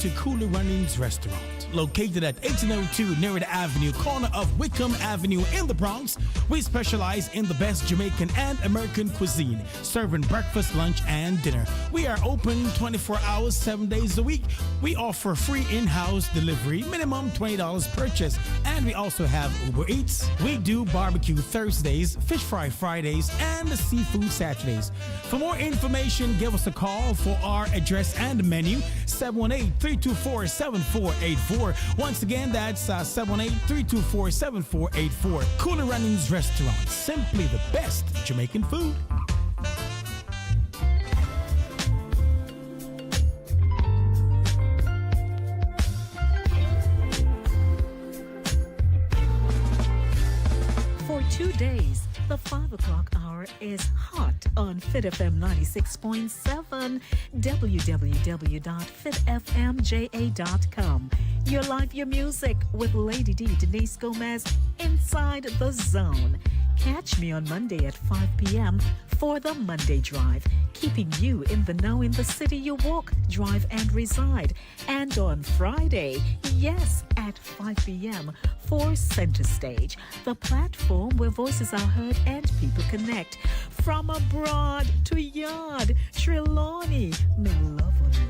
to Cooler Runnings Restaurant. Located at 1802 Nereid Avenue, corner of Wickham Avenue in the Bronx, we specialize in the best Jamaican and American cuisine, serving breakfast, lunch, and dinner. We are open 24 hours, 7 days a week. We offer free in-house delivery, minimum $20 purchase, and we also have Uber Eats. We do barbecue Thursdays, fish fry Fridays, and seafood Saturdays. For more information, give us a call for our address and menu, 718-324-7484. Once again, that's 718-324-7484. Cooler Runnings Restaurant, simply the best Jamaican food. For 2 days, the 5 o'clock hour is hot on Fit FM 96.7, www.fitfmja.com. Your life, your music with Lady D, Denise Gomez, Inside the Zone. Catch me on Monday at 5 p.m. for the Monday Drive, keeping you in the know in the city you walk, drive, and reside. And on Friday, yes, at 5 p.m. for Center Stage, the platform where voices are heard and people connect. From abroad to yard, Trelawney, me love on you.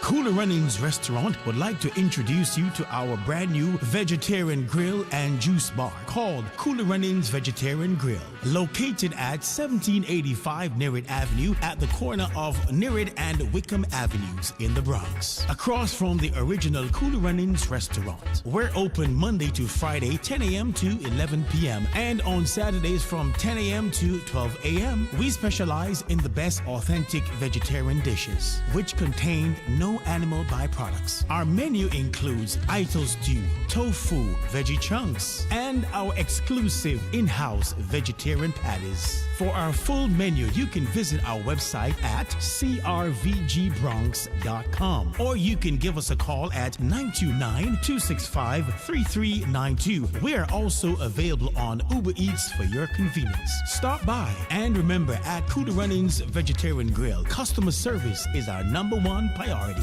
Cooler Runnings Restaurant would like to introduce you to our brand new vegetarian grill and juice bar called Cooler Runnings Vegetarian Grill, located at 1785 Nereid Avenue at the corner of Nereid and Wickham Avenues in the Bronx, across from the original Cooler Runnings Restaurant. We're open Monday to Friday, 10 a.m. to 11 p.m. and on Saturdays from 10 a.m. to 12 a.m. We specialize in the best authentic vegetarian dishes, which contain no animal byproducts. Our menu includes Ito stew, tofu, veggie chunks, and our exclusive in-house vegetarian patties. For our full menu, you can visit our website at crvgbronx.com, or you can give us a call at 929-265-3392. We are also available on Uber Eats for your convenience. Stop by, and remember, at Cooler Runnings Vegetarian Grill, customer service is our #1 priority.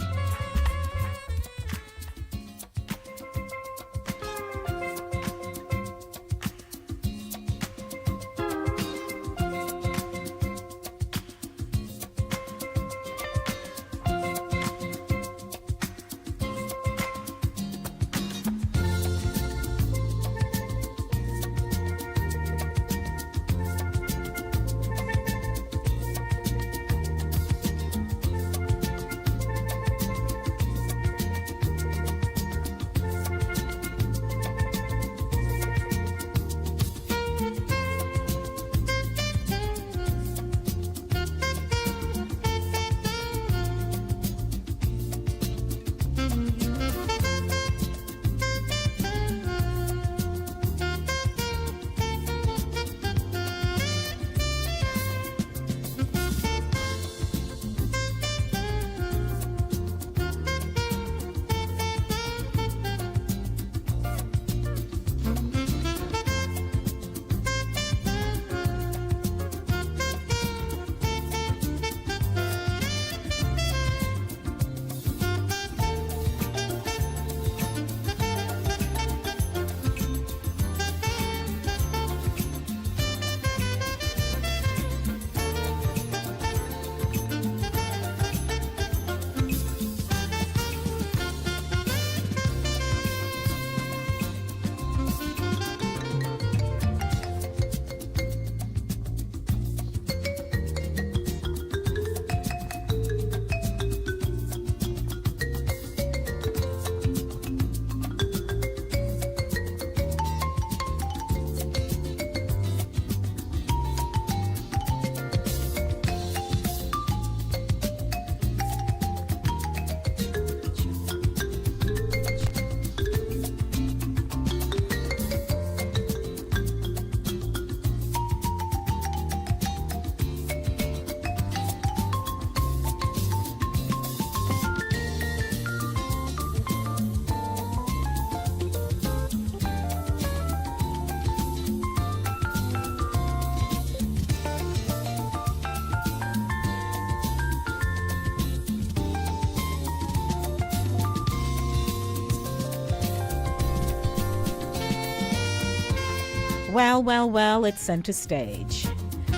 Well, it's center stage.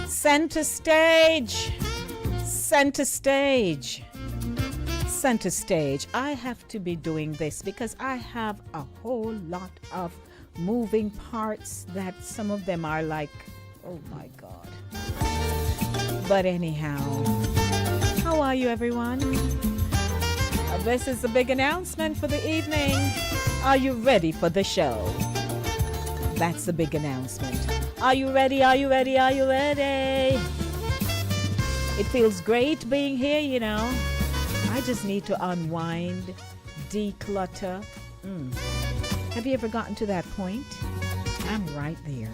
Center stage. Center stage. Center stage. I have to be doing this because I have a whole lot of moving parts that some of them are like, oh my God. But anyhow, how are you, everyone? This is the big announcement for the evening. Are you ready for the show? That's the big announcement. Are you ready? Are you ready? Are you ready? It feels great being here, you know. I just need to unwind, declutter. Have you ever gotten to that point? I'm right there.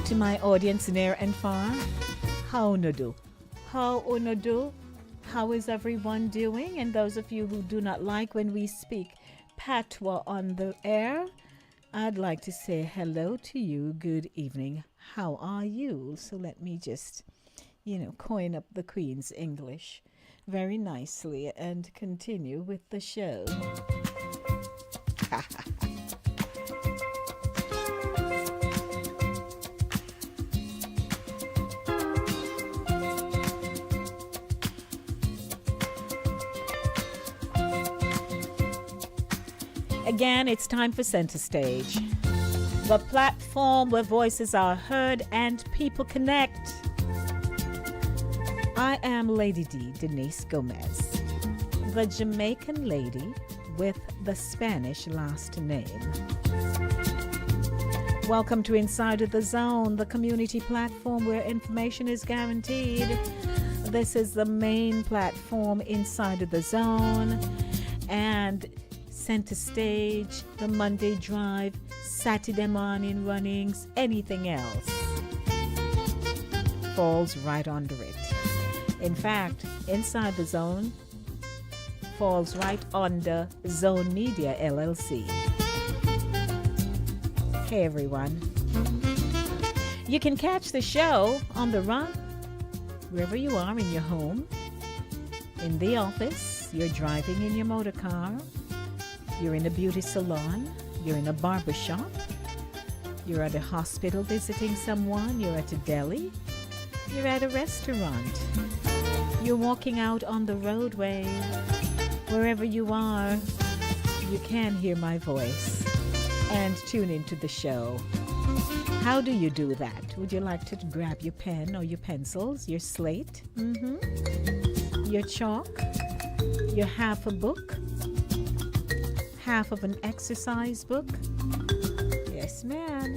To my audience near and far, how uno do? How uno do? How is everyone doing? And those of you who do not like when we speak patois on the air, I'd like to say hello to you. Good evening. How are you? So let me just, coin up the Queen's English very nicely and continue with the show. Again, it's time for Center Stage, the platform where voices are heard and people connect. I am Lady D, Denise Gomez, the Jamaican lady with the Spanish last name. Welcome to Inside of the Zone, the community platform where information is guaranteed. This is the main platform Inside of the Zone, and Center Stage, the Monday Drive, Saturday morning runnings, anything else falls right under it. In fact, Inside the Zone falls right under Zone Media LLC. Hey everyone. You can catch the show on the run, wherever you are, in your home, in the office, you're driving in your motor car, you're in a beauty salon, you're in a barber shop, you're at a hospital visiting someone, you're at a deli, you're at a restaurant, you're walking out on the roadway. Wherever you are, you can hear my voice and tune into the show. How do you do that? Would you like to grab your pen or your pencils, your slate, your chalk, your half a book, half of an exercise book? Yes, ma'am.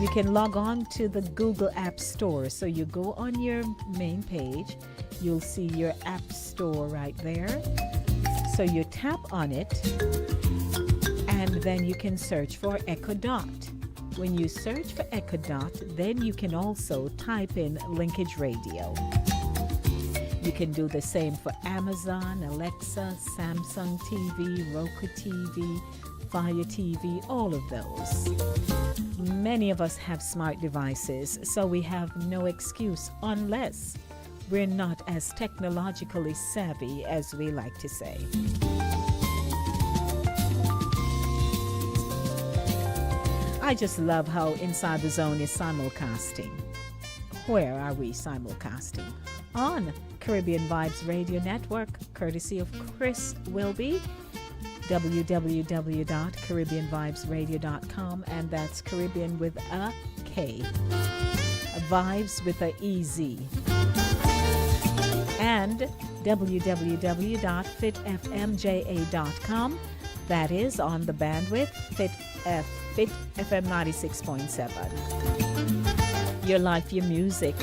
You can log on to the Google App Store. So you go on your main page, you'll see your App Store right there. So you tap on it, and then you can search for Echo Dot. When you search for Echo Dot, then you can also type in Linkage Radio. You can do the same for Amazon, Alexa, Samsung TV, Roku TV, Fire TV, all of those. Many of us have smart devices, so we have no excuse unless we're not as technologically savvy as we like to say. I just love how Inside the Zone is simulcasting. Where are we simulcasting? On Caribbean Vibes Radio Network, courtesy of Chris Wilby, www.caribbeanvibesradio.com, and that's Caribbean with a K, Vibes with a EZ, and www.fitfmja.com. That is on the bandwidth Fit FM 96.7. Your life, your music.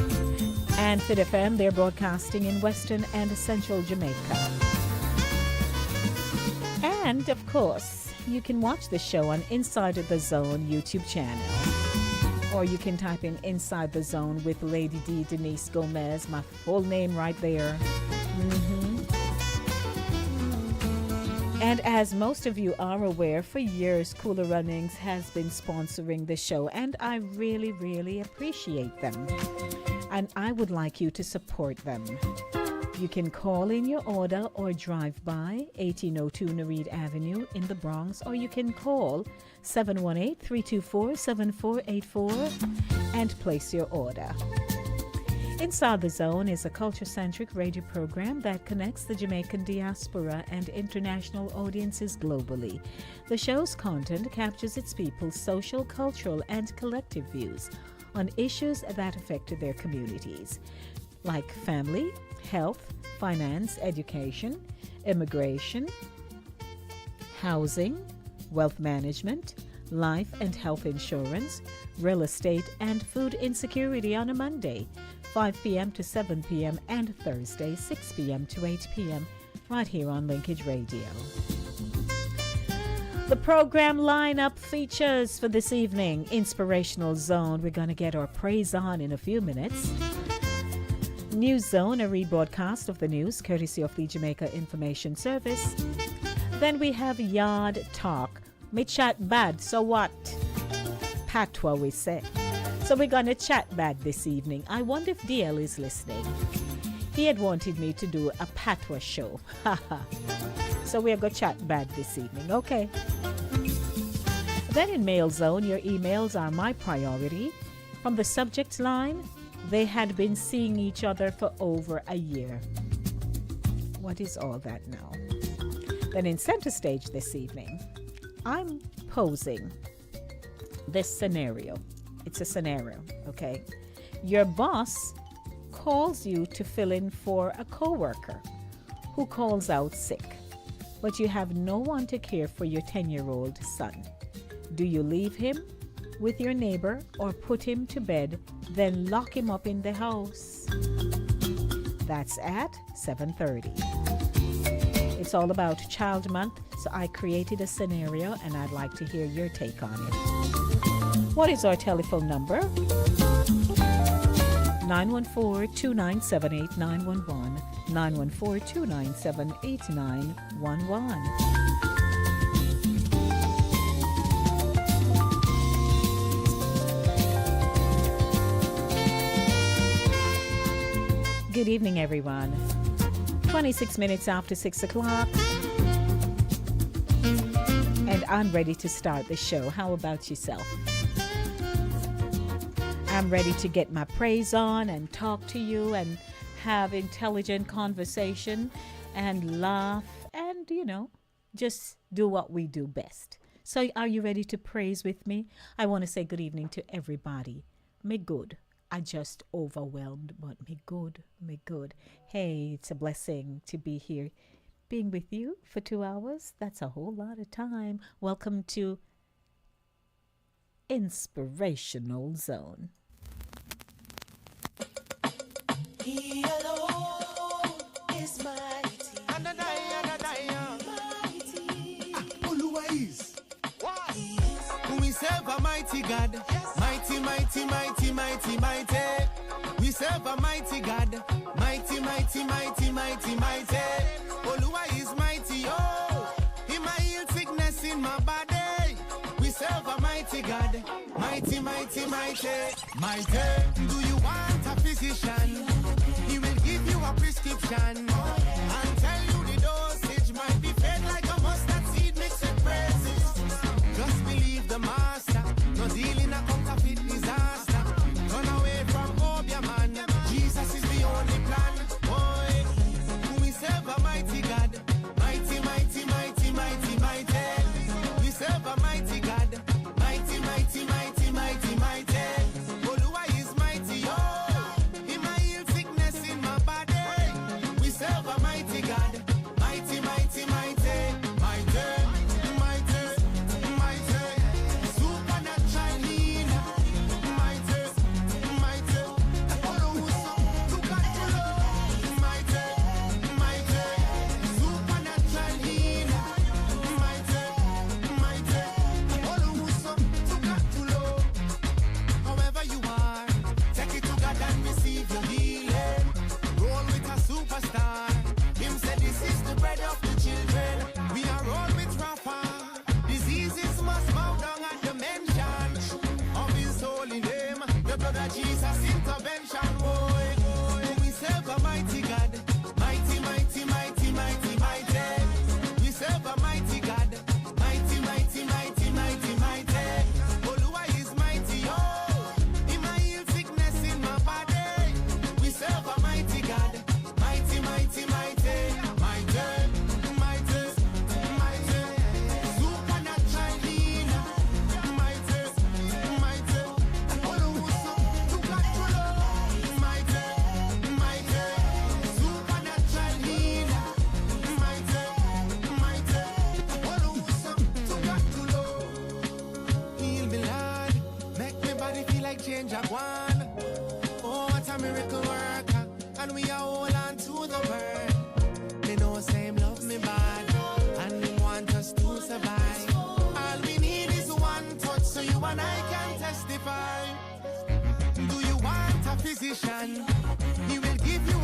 And Fit FM, they're broadcasting in Western and Central Jamaica. And, of course, you can watch the show on Inside of the Zone YouTube channel. Or you can type in Inside the Zone with Lady D, Denise Gomez, my full name right there. And as most of you are aware, for years, Cooler Runnings has been sponsoring the show, and I really, really appreciate them. And I would like you to support them. You can call in your order or drive by 1802 Nareed Avenue in the Bronx, or you can call 718-324-7484 and place your order. Inside the Zone is a culture-centric radio program that connects the Jamaican diaspora and international audiences globally. The show's content captures its people's social, cultural, and collective views on issues that affect their communities, like family, health, finance, education, immigration, housing, wealth management, life and health insurance, real estate, and food insecurity on a Monday, 5 p.m. to 7 p.m. and Thursday, 6 p.m. to 8 p.m. right here on Linkage Radio. The program lineup features for this evening: Inspirational Zone. We're going to get our praise on in a few minutes. News Zone, a rebroadcast of the news courtesy of the Jamaica Information Service. Then we have Yard Talk. Me chat bad, so what? Patois we say. So we're going to chat bad this evening. I wonder if DL is listening. He had wanted me to do a patois show. So we're going to chat bad this evening, okay? Then in Mail Zone, your emails are my priority. From the subject line, they had been seeing each other for over a year. What is all that now? Then in Center Stage this evening, I'm posing this scenario. It's a scenario, okay? Your boss calls you to fill in for a coworker who calls out sick, but you have no one to care for your 10-year-old son. Do you leave him with your neighbor or put him to bed, then lock him up in the house? That's at 7:30. It's all about Child Month, so I created a scenario and I'd like to hear your take on it. What is our telephone number? 914-297-8911. 914-297-8911. Good evening, everyone. 26 minutes after 6 o'clock. And I'm ready to start the show. How about yourself? I'm ready to get my praise on and talk to you and have intelligent conversation and laugh and, just do what we do best. So are you ready to praise with me? I want to say good evening to everybody. Me good. I just overwhelmed, but me good. Hey, it's a blessing to be here. Being with you for 2 hours, that's a whole lot of time. Welcome to Inspirational Zone. He alone is mighty. Mighty. Oluwa is. We serve a mighty God. Mighty, mighty, mighty, mighty, mighty. We serve a mighty God. Mighty, mighty, mighty, mighty, mighty. Oluwa is mighty, oh. He might heal sickness in my body. We serve a mighty God. Mighty, mighty, mighty, mighty. Do you want a physician? He will give you a prescription and tell you the dosage might be fed like a mustard seed mixed with praises. Just believe the master. No deal in a counterfeit disaster. Run away from Obia, man. Jesus is the only plan. Boy, who we serve a mighty God. Mighty, mighty, mighty, mighty, mighty. We serve a mighty God. Mighty, mighty, mighty, mighty, mighty. Oluwa is mighty, oh. He might heal sickness in my body. We serve a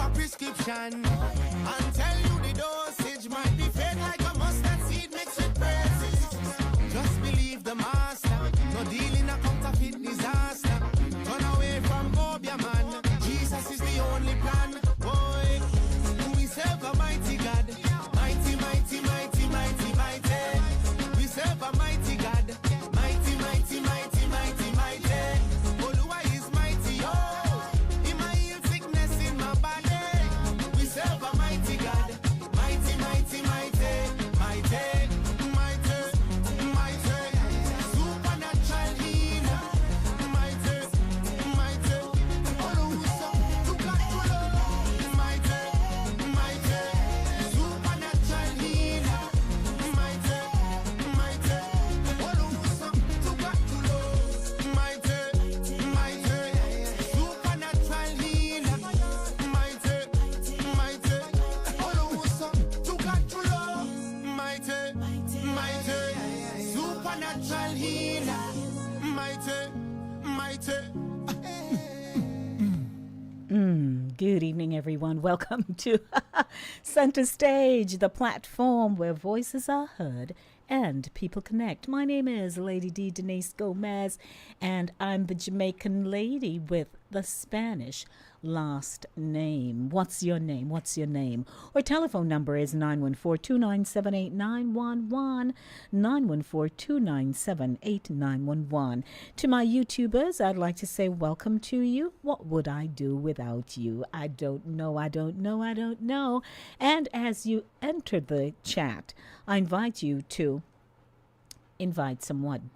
a prescription and tell you the dosage might be fed like a mustard seed mixed with praises. Just believe the master, no deal in a counterfeit disaster. Turn away from phobia, man. Jesus is the only plan. Boy, we serve a mighty God. Mighty, mighty, mighty, mighty, mighty. We serve a mighty God. Mighty, mighty, mighty, mighty, mighty. Oluwa is mighty, oh. He might heal sickness in my body. We serve a mighty God. Mighty, mighty, mighty, mighty, mighty, mighty. Supernatural healer. Mighty, mighty. Oluwa, you got to love. Mighty, mighty. Supernatural healer. Mighty, mighty. Oluwa, you got to love. Mighty, mighty. Supernatural healer. Mighty, mighty. Oluwa, you got to love. Mighty, mighty. Supernatural healer. Mighty, mighty. Good evening, everyone. Welcome to Center Stage, the platform where voices are heard and people connect. My name is Lady D. Denise Gomez, and I'm the Jamaican lady with the Spanish last name. What's your name? What's your name? Our telephone number is 914-297-8911, 914-297-8911. To my YouTubers, I'd like to say welcome to you. What would I do without you? I don't know, I don't know, I don't know. And as you enter the chat, I invite you to invite someone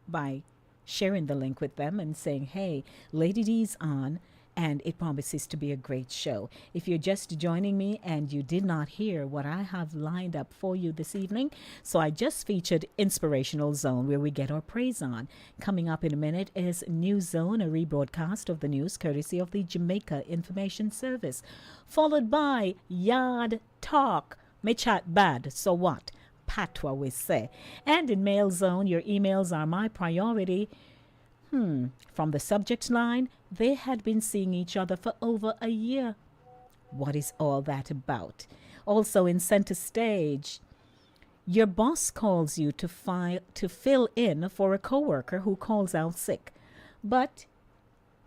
by sharing the link with them and saying, hey, Lady D's on, and it promises to be a great show. If you're just joining me and you did not hear what I have lined up for you this evening, so I just featured Inspirational Zone, where we get our praise on. Coming up in a minute is New Zone, a rebroadcast of the news courtesy of the Jamaica Information Service, followed by Yard Talk. Me chat bad, so what? Patwa we say. And in Mail Zone, your emails are my priority. From the subject line, they had been seeing each other for over a year. What is all that about? Also in Center Stage, your boss calls you to fill in for a coworker who calls out sick, but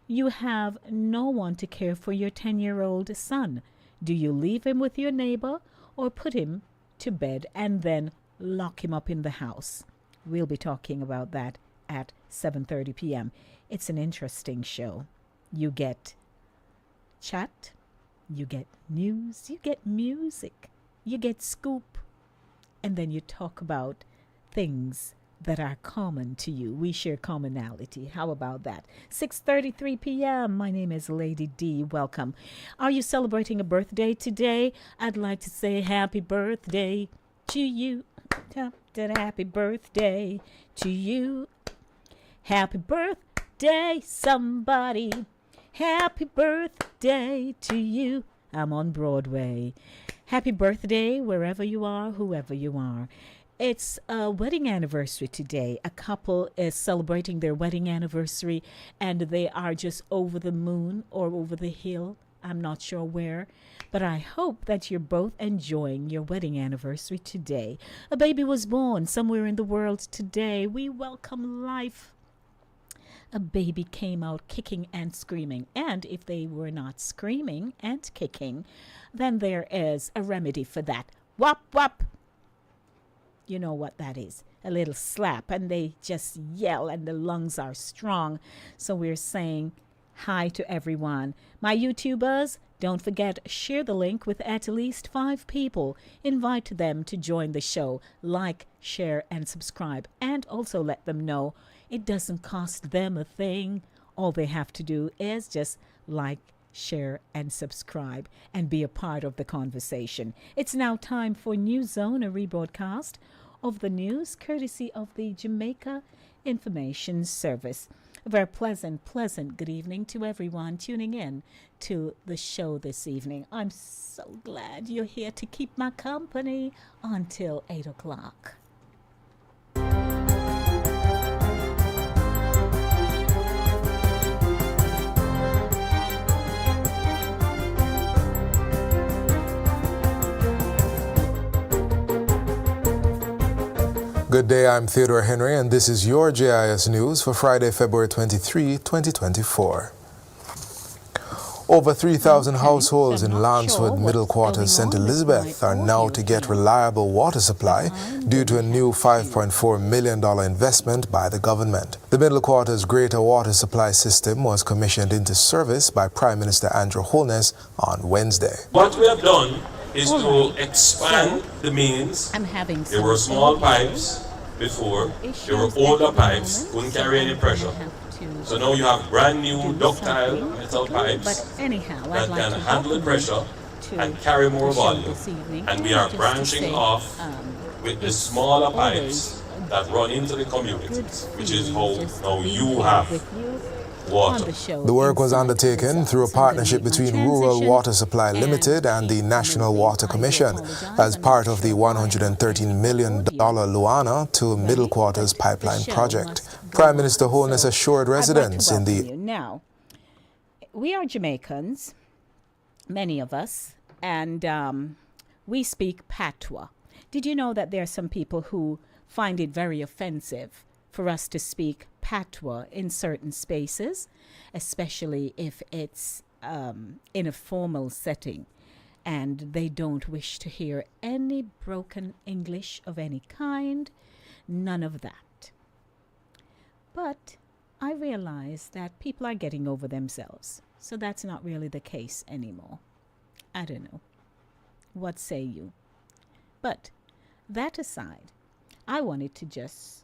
you have no one to care for your 10-year-old son. Do you leave him with your neighbor or put him to bed and then lock him up in the house? We'll be talking about that at 7:30 p.m. It's an interesting show. You get chat, you get news, you get music, you get scoop, and then you talk about things that are common to you. We share commonality. How about that? 6:33 p.m. My name is Lady D. Welcome. Are you celebrating a birthday today? I'd like to say happy birthday to you. Happy birthday to you. Happy birthday, somebody. Happy birthday to you. I'm on Broadway. Happy birthday wherever you are, whoever you are. It's a wedding anniversary today. A couple is celebrating their wedding anniversary, and they are just over the moon or over the hill. I'm not sure where, but I hope that you're both enjoying your wedding anniversary today. A baby was born somewhere in the world today. We welcome life. A baby came out kicking and screaming, and if they were not screaming and kicking, then there is a remedy for that. Whop, whop. You know what that is. A little slap, and they just yell, and the lungs are strong. So we're saying hi to everyone. My YouTubers, don't forget, share the link with at least 5 people. Invite them to join the show. Like, share, and subscribe. And also let them know it doesn't cost them a thing. All they have to do is just like, share, and subscribe and be a part of the conversation. It's now time for New Zone, a rebroadcast of the news courtesy of the Jamaica Information Service. A very pleasant good evening to everyone tuning in to the show this evening. I'm so glad you're here to keep my company until 8 o'clock. Good day, I'm Theodore Henry, and this is your JIS News for Friday, February 23, 2024. Over 3,000 households in Lancewood Middle Quarters, St. Elizabeth are now to get reliable water supply due to a new $5.4 million investment by the government. The Middle Quarters Greater Water Supply System was commissioned into service by Prime Minister Andrew Holness on Wednesday. What we have done is to expand the mains. There were small pipes before, there were older pipes, couldn't carry any pressure. So now you have brand new ductile metal pipes that can handle the pressure and carry more volume. And we are branching off with the smaller pipes that run into the communities, which is how now you have water. The work was undertaken through a partnership between Rural Water Supply Limited and the National Water Commission as part of the $113 million Luana to Middle Quarters pipeline project. Prime Minister Holness assured residents in the... Now, we are Jamaicans, many of us, and we speak patois. Did you know that there are some people who find it very offensive for us to speak patois in certain spaces, especially if it's in a formal setting and they don't wish to hear any broken English of any kind? None of that. But I realize that people are getting over themselves, so that's not really the case anymore. I don't know. What say you? But that aside, I wanted to just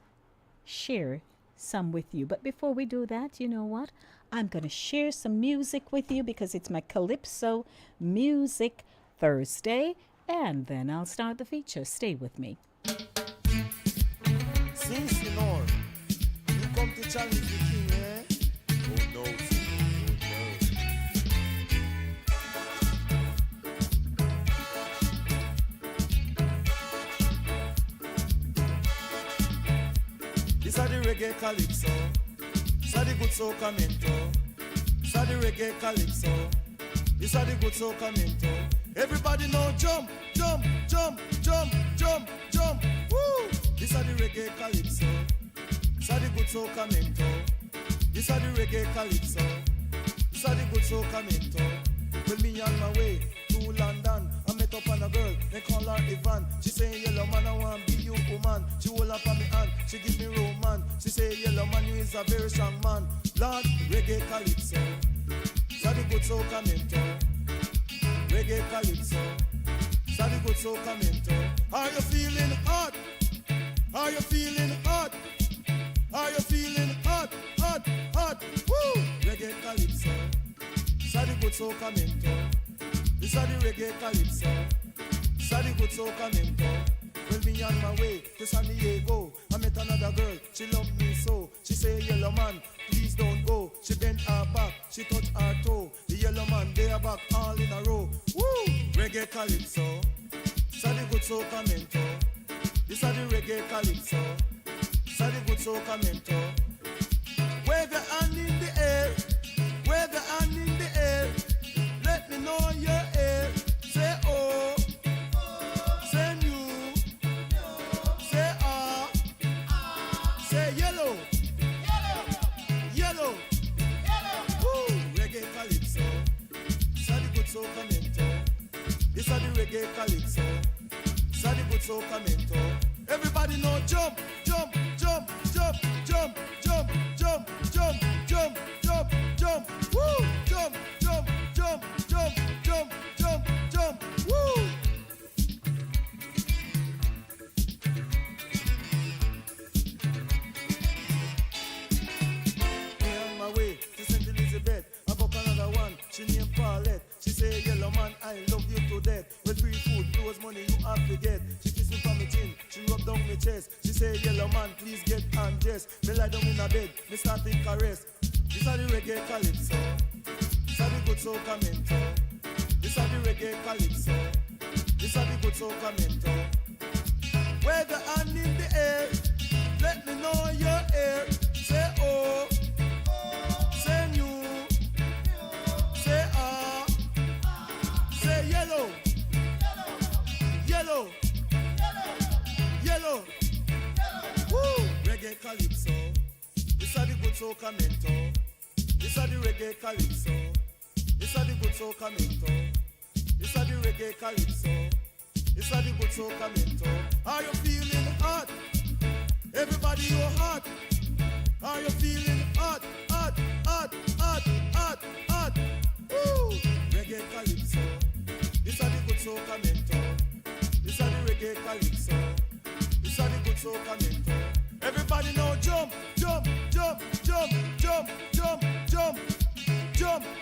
share some with you. But before we do that, you know what? I'm going to share some music with you because it's my Calypso Music Thursday, and then I'll start the feature. Stay with me. Since you know, you come to challenge the king, eh? Oh no, oh no. This are the reggae calypso, this are the good soca mento, this are the reggae calypso, this are the good soca mento. Everybody know jump, jump, jump, jump, jump, jump, woo! This are the reggae calypso, this are the good soca mento, this are the reggae calypso, this are the good soca mento. When me on my way to London, I met up on a girl, they call her Yvonne. She say, yellow man, I want be you woman. She hold up on me hand, she give me romance. She say, yellow man, you is a very strong man. Lord, reggae calypso, so the good soca mento. Reggae calypso, so the good soca mento. Are you feeling hot? Are you feeling hot? Are you feeling hot, hot, hot? Woo! Reggae calypso, so the good soca mento. This are the reggae calypso, this are the good soca mento. Well, me on my way to San Diego, I met another girl, she loved me so. She say, yellow man, please don't go. She bent her back, she touched her toe. The yellow man, they are back all in a row. Woo! Reggae calypso, this are the good soca mento. This are the reggae calypso, this are the good soca mento. Wave your hand in the air, wave your hand in the air. Let me know you're here. Say oh, say new, say ah, say yellow, yellow, woo! Reggae calypso, this are the good soca mento. This are the reggae calypso, this are the good soca mento. Everybody know jump, jump, jump, jump, jump, jump, jump, jump, jump, jump, jump, woo! Jump, jump, jump, jump, jump, jump, jump, woo! Me on my way to St. Elizabeth, I book another one, she named Paulette. She say, yellow man, I love you to death. With free food, clothes, money, you have to get. She kiss me from my chin, she rub down my chest. She say, yellow man, please get undressed. Me lie down in a bed, me start to caress. This are the reggae calypso, this are the good soca mento. This are the reggae calypso, this are the good soca mento. Wave your hand in the air, let me know you're here. Say oh, say new, say ah, say yellow, yellow, yellow, calypso. This are the good soca mentor. This are the reggae calypso. This are the good soca mentor. This are the reggae calypso. This are the good soca mentor. Are you feeling hot? Everybody you hot. Are you feeling hot? Hot, hot, hot, hot, hot. Woo! Reggae calypso. This are the good soca mentor. This are the reggae calypso. This are the good soca mentor. Everybody now jump, jump, jump, jump, jump, jump, jump, jump,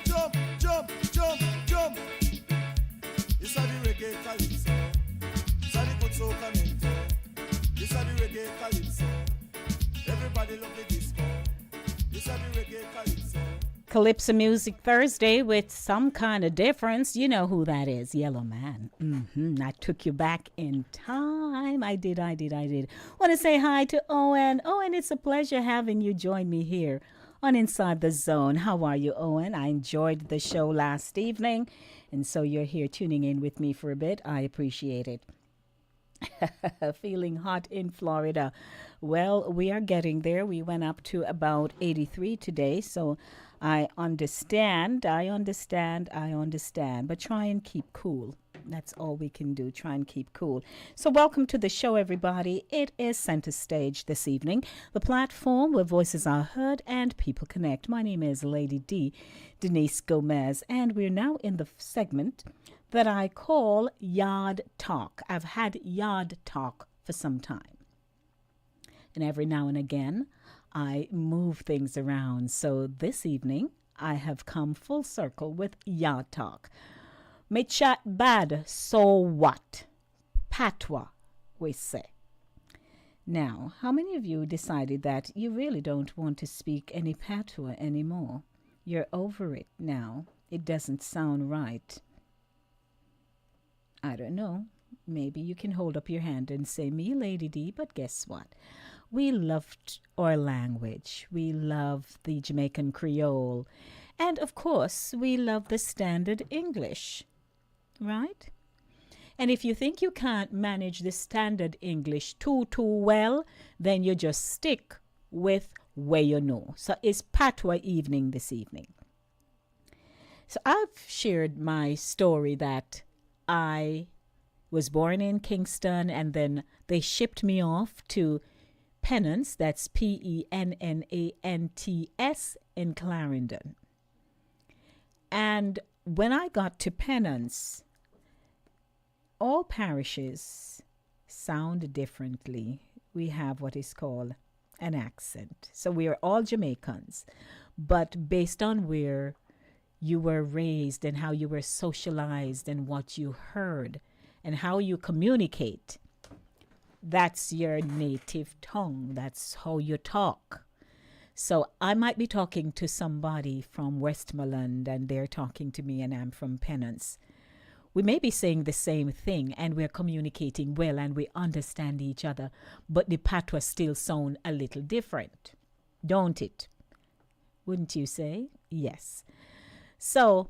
jump, jump, jump, jump. This are the reggae calypso. This are the good soca mentor. This are the reggae calypso. Everybody love the disco. This are the reggae calypso. Calypso Music Thursday with some kind of difference. You know who that is, Yellow Man. I took you back in time. I did. Want to say hi to Owen. Owen, it's a pleasure having you join me here on Inside the Zone. How are you, Owen? I enjoyed the show last evening, and so you're here tuning in with me for a bit. I appreciate it. Feeling hot in Florida. Well, we are getting there. We went up to about 83 today, so I understand, but try and keep cool. That's all we can do, try and keep cool. So welcome to the show, everybody. It is Center Stage this evening, the platform where voices are heard and people connect. My name is Lady D, Denise Gomez, and we're now in the segment that I call Yard Talk. I've had Yard Talk for some time. And every now and again, I move things around. So this evening, I have come full circle with Yard Talk. Me chat bad, so what? Patois, we say. Now, how many of you decided that you really don't want to speak any patois anymore? You're over it now. It doesn't sound right. I don't know. Maybe you can hold up your hand and say, me, Lady D, but guess what? We loved our language. We love the Jamaican Creole. And, of course, we love the standard English, right? And if you think you can't manage the standard English too well, then you just stick with where you know. So it's patois evening this evening. So I've shared my story that I was born in Kingston, and then they shipped me off to Pennants, that's Pennants, in Clarendon. And when I got to Pennants, all parishes sound differently. We have what is called an accent. So we are all Jamaicans, but based on where you were raised and how you were socialized and what you heard and how you communicate, that's your native tongue. That's how you talk. So I might be talking to somebody from Westmoreland and they're talking to me and I'm from Pennants. We may be saying the same thing and we're communicating well and we understand each other, but the patois still sound a little different, don't it? Wouldn't you say? Yes. So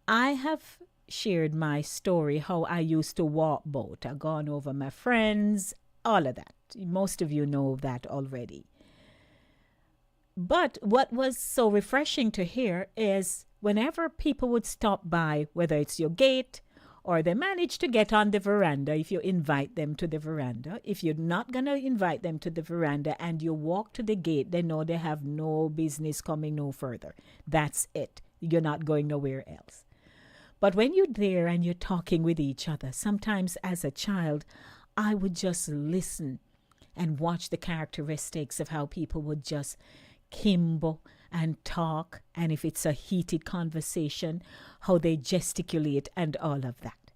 I have shared my story, how I used to walk boat. I've gone over my friends, all of that. Most of you know that already. But what was so refreshing to hear is whenever people would stop by, whether it's your gate or they manage to get on the veranda, if you invite them to the veranda, if you're not going to invite them to the veranda and you walk to the gate, they know they have no business coming no further. That's it. You're not going nowhere else. But when you're there and you're talking with each other, sometimes as a child, I would just listen and watch the characteristics of how people would just kimbo and talk, and if it's a heated conversation, how they gesticulate and all of that.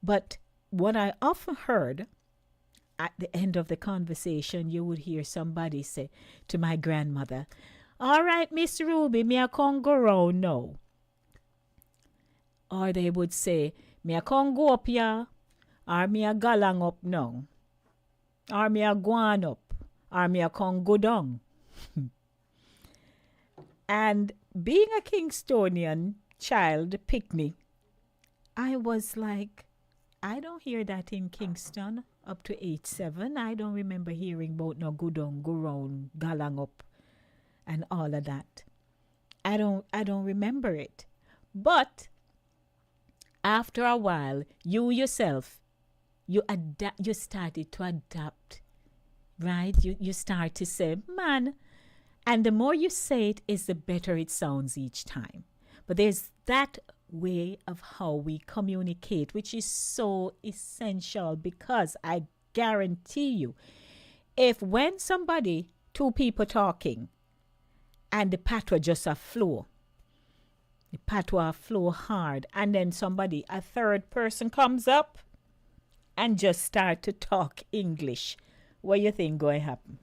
But what I often heard at the end of the conversation, you would hear somebody say to my grandmother, "All right, Miss Ruby, me a con go round now." Or they would say, "Me a con go up ya," or "Me a galang up now," or "Me a go on up," or "Me a con go down." And being a Kingstonian child picnic, I was like, I don't hear that in Kingston. up to 87. I don't remember hearing about no gudong, gurong, galang up and all of that. I don't remember it. But after a while, you yourself, you started to adapt, right? You start to say, man, and the more you say it is the better it sounds each time. But there's that way of how we communicate, which is so essential, because I guarantee you, if when two people talking, and the patois just a flow, the patois flow hard, and then a third person comes up and just start to talk English, what you think going to happen?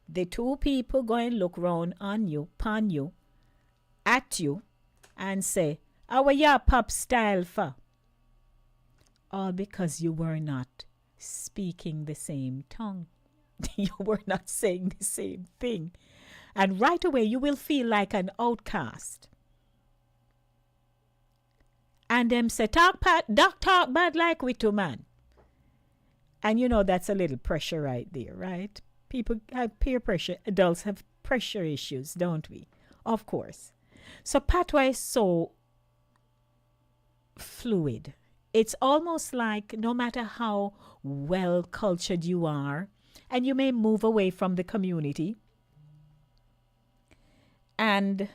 The two people going to look round on you, upon you, at you, and say, how are your pop style for? All because you were not speaking the same tongue. You were not saying the same thing. And right away, you will feel like an outcast. And them say, talk bad like we two man. And you know that's a little pressure right there, right? People have peer pressure. Adults have pressure issues, don't we? Of course. So patois is so fluid. It's almost like no matter how well cultured you are, and you may move away from the community, and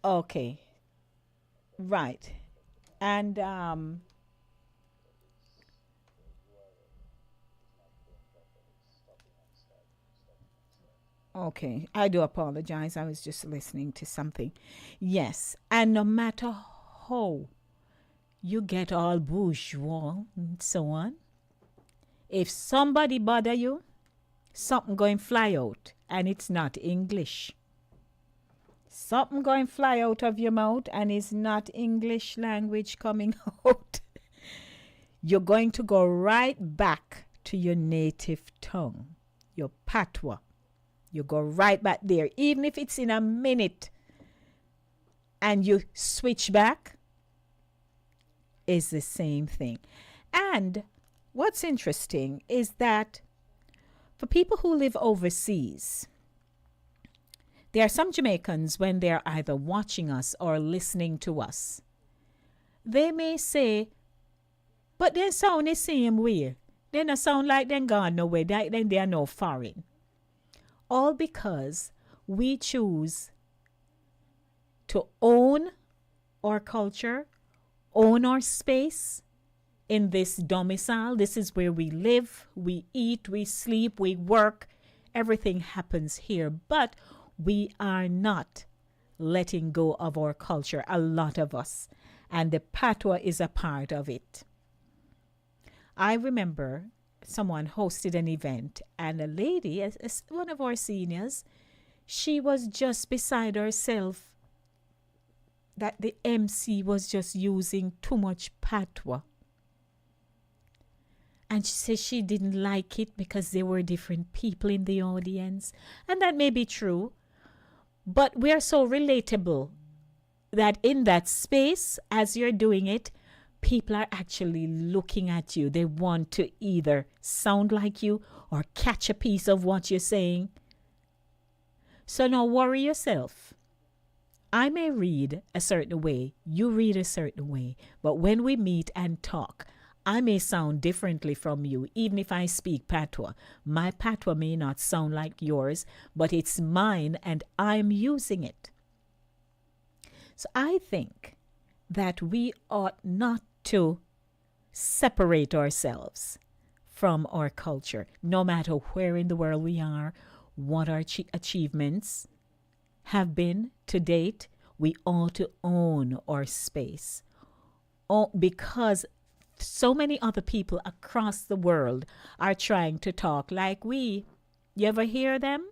okay, right, and okay, I do apologize. I was just listening to something. Yes, and no matter how you get all bourgeois and so on, if somebody bother you, something going fly out, and it's not English. Something going fly out of your mouth, and it's not English language coming out. You're going to go right back to your native tongue, your patois. You go right back there, even if it's in a minute, and you switch back, is the same thing. And what's interesting is that for people who live overseas, there are some Jamaicans, when they're either watching us or listening to us, they may say, but they sound the same way. They don't sound like they're gone nowhere. Then they are no foreign. All because we choose to own our culture, own our space in this domicile. This is where we live, we eat, we sleep, we work. Everything happens here. But we are not letting go of our culture, a lot of us. And the patois is a part of it. I remember someone hosted an event, and a lady, as one of our seniors, she was just beside herself that the MC was just using too much patois. And she said she didn't like it because there were different people in the audience. And that may be true. But we are so relatable that in that space, as you're doing it, people are actually looking at you. They want to either sound like you or catch a piece of what you're saying. So now worry yourself. I may read a certain way, you read a certain way, but when we meet and talk, I may sound differently from you, even if I speak patois. My patois may not sound like yours, but it's mine and I'm using it. So I think that we ought not to separate ourselves from our culture, no matter where in the world we are, what our achievements have been to date. We ought to own our space. Because so many other people across the world are trying to talk like we. You ever hear them?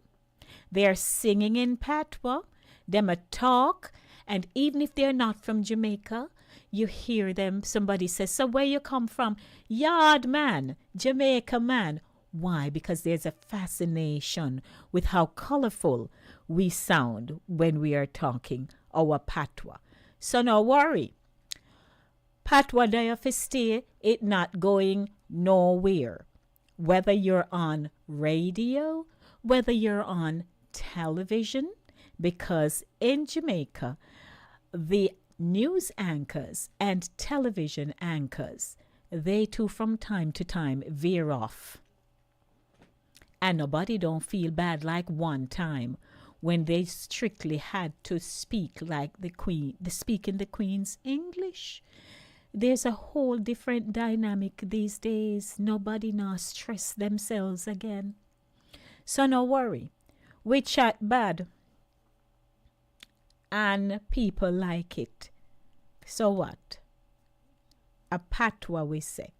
They're singing in patois, them a talk, and even if they're not from Jamaica, you hear them, somebody says, so where you come from? Yard man, Jamaica man. Why? Because there's a fascination with how colorful we sound when we are talking our patois. So no worry. Patois there for stay, it not going nowhere. Whether you're on radio, whether you're on television, because in Jamaica, the news anchors and television anchors, they too from time to time veer off. And nobody don't feel bad like one time when they strictly had to speak like the Queen, speaking the Queen's English. There's a whole different dynamic these days. Nobody now stress themselves again. So no worry. We chat bad. And people like it. So what? A patois we say.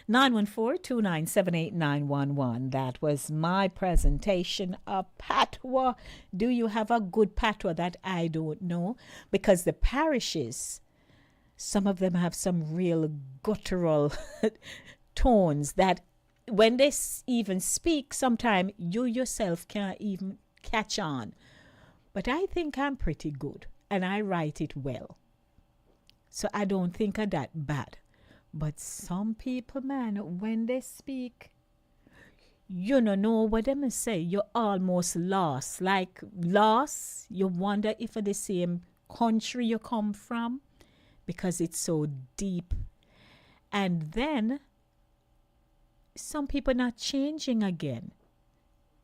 914-297-8911. That was my presentation. A patois. Do you have a good patois? That I don't know. Because the parishes, some of them have some real guttural tones that when they even speak, sometimes you yourself can't even catch on. But I think I'm pretty good and I write it well. So I don't think I'm that bad. But some people, man, when they speak, you don't know what they must say. You're almost lost. Like lost, you wonder if it's the same country you come from because it's so deep. And then some people not changing again.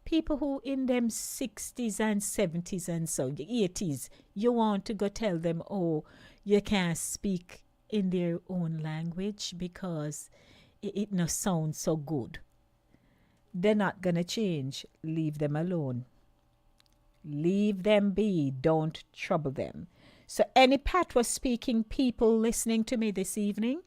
People who in them 60s and 70s and so 80s, you want to go tell them, oh, you can't speak in their own language because it no sounds so good. They're not going to change. Leave them alone. Leave them be. Don't trouble them. So any patois speaking people listening to me this evening,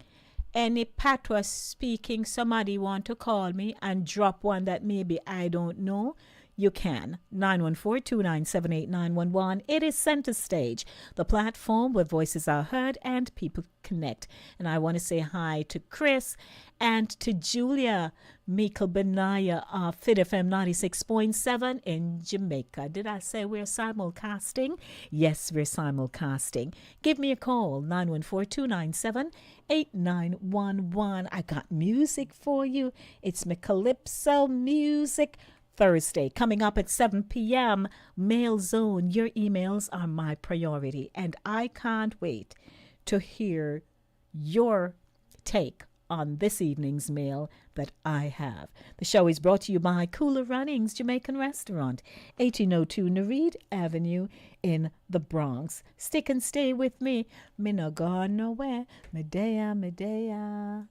any patois speaking somebody want to call me and drop one that maybe I don't know, you can. 914-297-8911. It is Center Stage, the platform where voices are heard and people connect. And I want to say hi to Chris and to Julia Mikkel Benaya of Fit FM 96.7 in Jamaica. Did I say we're simulcasting? Yes, we're simulcasting. Give me a call, 914-297-8911. I got music for you. It's my Calypso music. Thursday, coming up at 7 p.m., Mail Zone. Your emails are my priority, and I can't wait to hear your take on this evening's mail that I have. The show is brought to you by Cooler Runnings Jamaican Restaurant, 1802 Nereid Avenue in the Bronx. Stick and stay with me. Me no gone nowhere. Medea, Medea.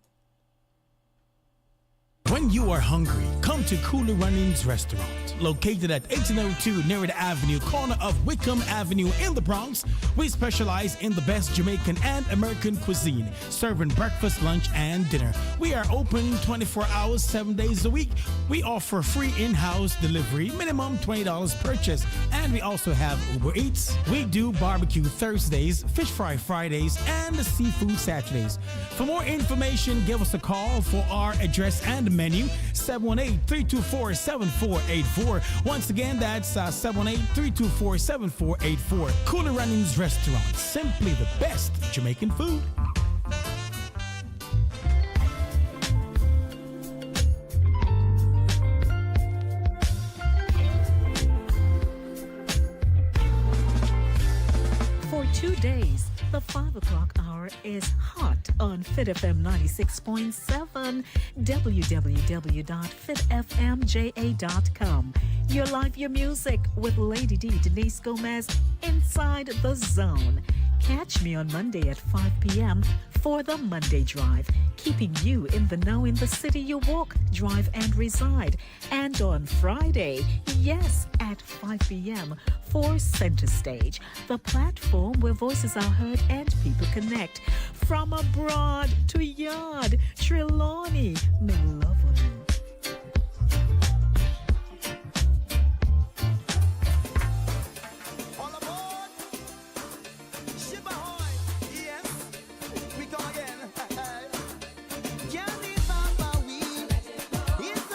When you are hungry, come to Cooler Runnings Restaurant. Located at 1802 Nereid Avenue, corner of Wickham Avenue in the Bronx, we specialize in the best Jamaican and American cuisine, serving breakfast, lunch, and dinner. We are open 24 hours, 7 days a week. We offer free in-house delivery, minimum $20 purchase, and we also have Uber Eats. We do barbecue Thursdays, fish fry Fridays, and seafood Saturdays. For more information, give us a call for our address and menu, 718-324-7484. Once again, that's 718-324-7484. Cooler Runnings Restaurant, simply the best Jamaican food. For 2 days, the 5 o'clock hour is hot on Fit FM 96.7, www.fitfmja.com. Your live, your music with Lady D, Denise Gomez, Inside the Zone. Catch me on Monday at 5 p.m. for the Monday Drive, keeping you in the know in the city you walk, drive, and reside. And on Friday, yes, at 5 p.m. for Center Stage, the platform where voices are heard and people connect. From abroad to yard, Trelawney, me love on you. All aboard! Ship ahoy! Yes, we go again. Candy Papa, we is a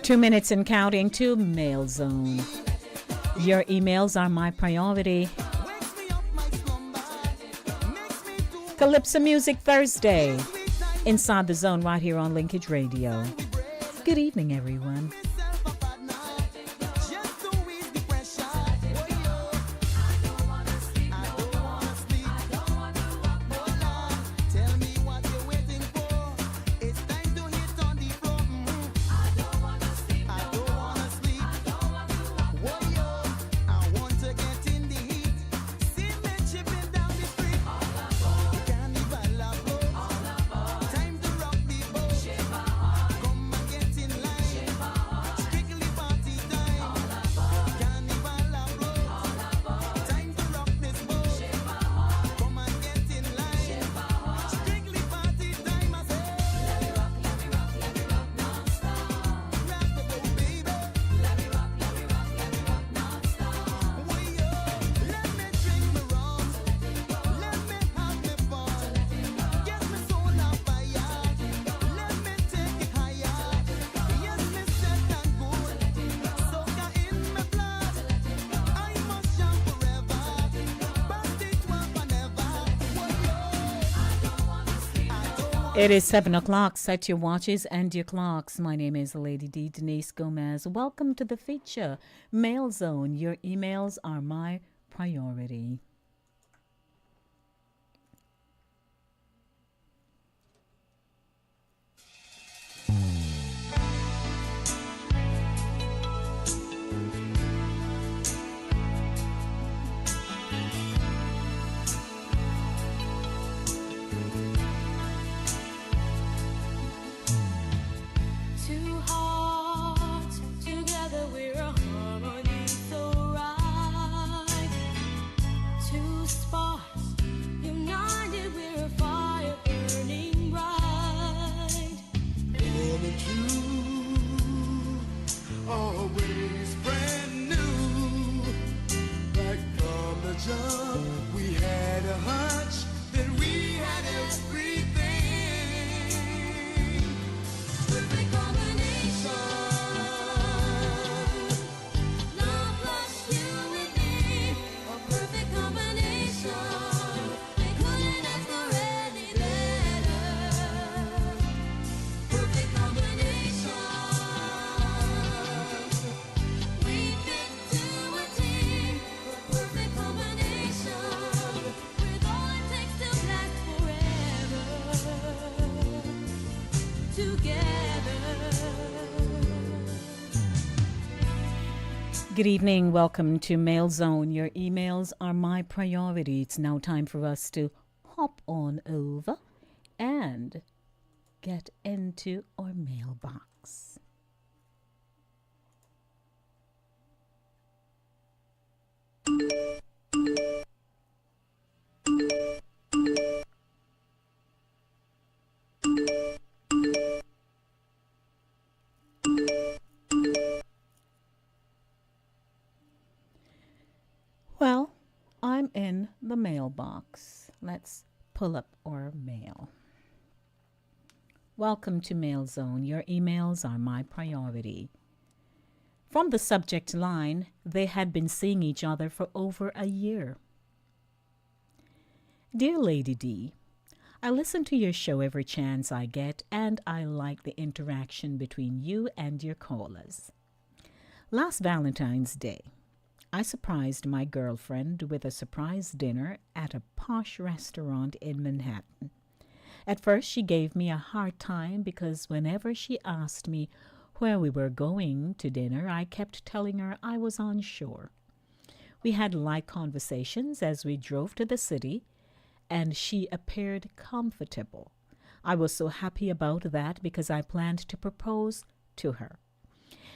2 minutes and counting to Mail Zone. Your emails are my priority. Calypso Music Thursday. Inside the Zone right here on Linkage Radio. Good evening, everyone. It is 7 o'clock. Set your watches and your clocks. My name is Lady D. Denise Gomez. Welcome to the feature, Mail Zone. Your emails are my priority. Always brand new, right from the jump. We had a hunch that we had everything. Perfect combination, love plus you and me. A perfect combination. They couldn't ask for any better. Perfect combination. Good evening. Welcome to Mail Zone. Your emails are my priority. It's now time for us to hop on over and get into our mailbox. Well, I'm in the mailbox. Let's pull up our mail. Welcome to Mail Zone. Your emails are my priority. From the subject line, they had been seeing each other for over a year. Dear Lady D, I listen to your show every chance I get, and I like the interaction between you and your callers. Last Valentine's Day, I surprised my girlfriend with a surprise dinner at a posh restaurant in Manhattan. At first, she gave me a hard time because whenever she asked me where we were going to dinner, I kept telling her I was on shore. We had light conversations as we drove to the city, and she appeared comfortable. I was so happy about that because I planned to propose to her.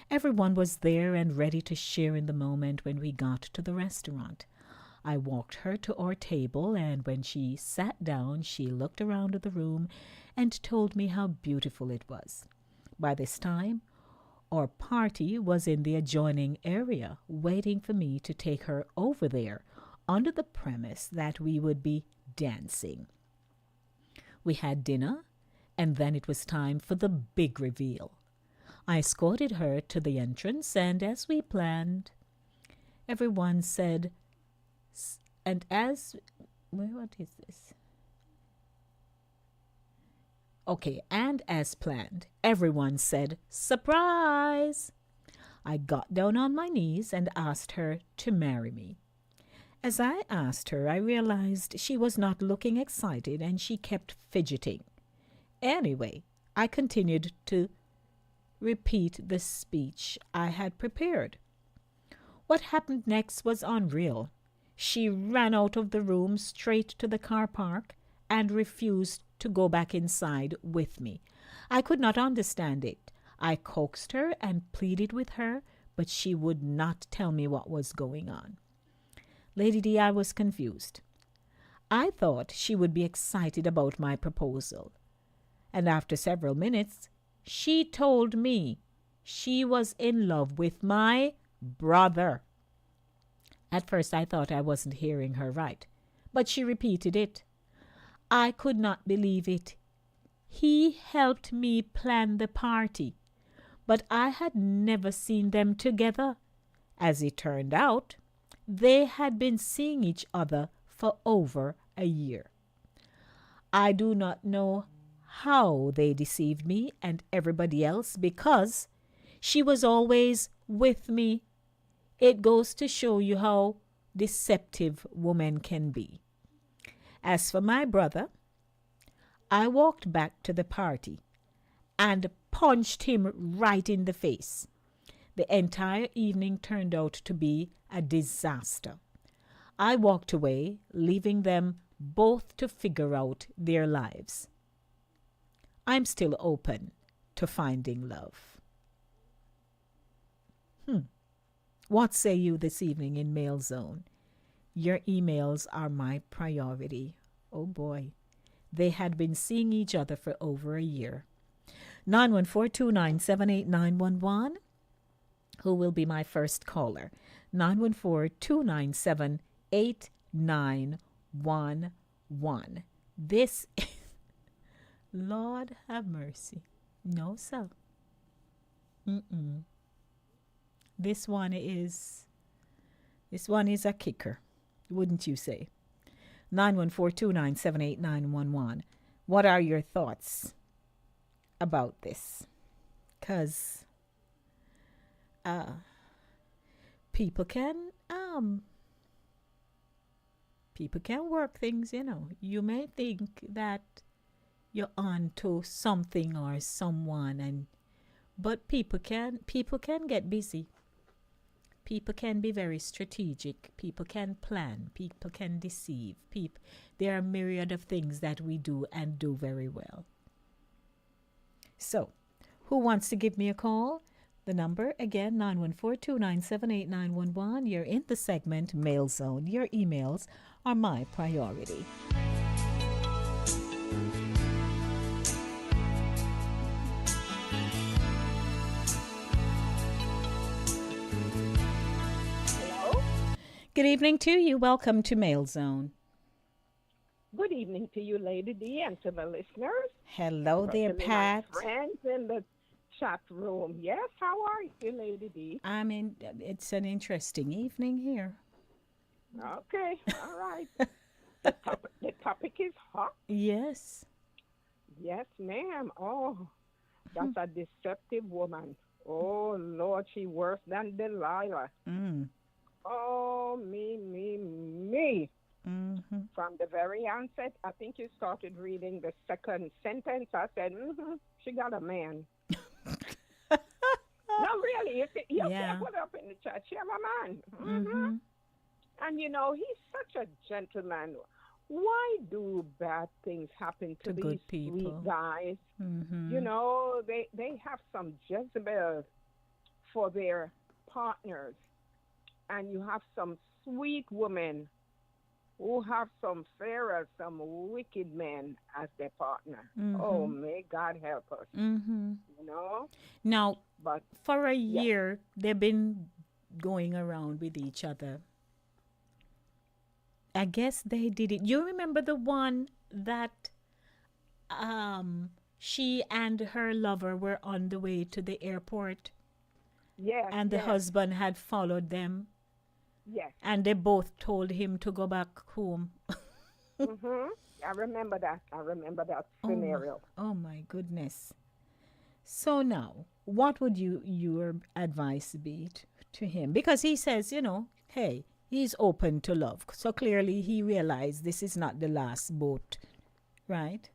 Everyone was there and ready to share in the moment when we got to the restaurant. I walked her to our table, and when she sat down, she looked around the room and told me how beautiful it was. By this time, our party was in the adjoining area, waiting for me to take her over there, under the premise that we would be dancing. We had dinner, and then it was time for the big reveal. I escorted her to the entrance, and as we planned, everyone said, and as, what is this? Okay, and as planned, everyone said, surprise! I got down on my knees and asked her to marry me. As I asked her, I realized she was not looking excited and she kept fidgeting. Anyway, I continued to repeat the speech I had prepared. What happened next was unreal. She ran out of the room straight to the car park and refused to go back inside with me. I could not understand it. I coaxed her and pleaded with her, but she would not tell me what was going on. Lady D, I was confused. I thought she would be excited about my proposal. And after several minutes, she told me she was in love with my brother. At first, I thought I wasn't hearing her right, but she repeated it. I could not believe it. He helped me plan the party, but I had never seen them together. As it turned out, they had been seeing each other for over a year. I do not know how they deceived me and everybody else because she was always with me. It goes to show you how deceptive women can be. As for my brother, I walked back to the party and punched him right in the face. The entire evening turned out to be a disaster. I walked away, leaving them both to figure out their lives. I'm still open to finding love. What say you this evening in Mail Zone? Your emails are my priority. Oh boy. They had been seeing each other for over a year. 914-297-8911. Who will be my first caller? 914-297-8911. This is... Lord have mercy. No, sir. This one is a kicker, wouldn't you say? 914-297-8911. What are your thoughts about this? Because people can work things, you know. You may think that you're on to something or someone, but people can get busy. People can be very strategic. People can plan. People can deceive. There are a myriad of things that we do and do very well. So, who wants to give me a call? The number, again, 914-297-8911. You're in the segment Mail Zone. Your emails are my priority. Good evening to you. Welcome to Mail Zone. Good evening to you, Lady D, and to the listeners. Hello there, Pat. My friends in the chat room. Yes, how are you, Lady D? It's an interesting evening here. Okay, all right. The topic is hot. Yes. Yes, ma'am. Oh, that's a deceptive woman. Oh, Lord, she worse than Delilah. Oh, me. From the very onset, I think you started reading the second sentence. I said, she got a man. No, really. You can put up in the chat. She have a man. And, you know, he's such a gentleman. Why do bad things happen to these good people, sweet guys? You know, they have some Jezebel for their partners. And you have some sweet women who have some Pharaoh, some wicked men as their partner. Oh, may God help us. You know? Now, but for a year, they've been going around with each other. I guess they did it. You remember the one that she and her lover were on the way to the airport, Yes. and the yes, husband had followed them, Yes. and they both told him to go back home. I remember that. I remember that Oh, scenario. oh my goodness. So now, what would your advice be to him? Because he says, hey, he's open to love. So clearly he realized this is not the last boat, right?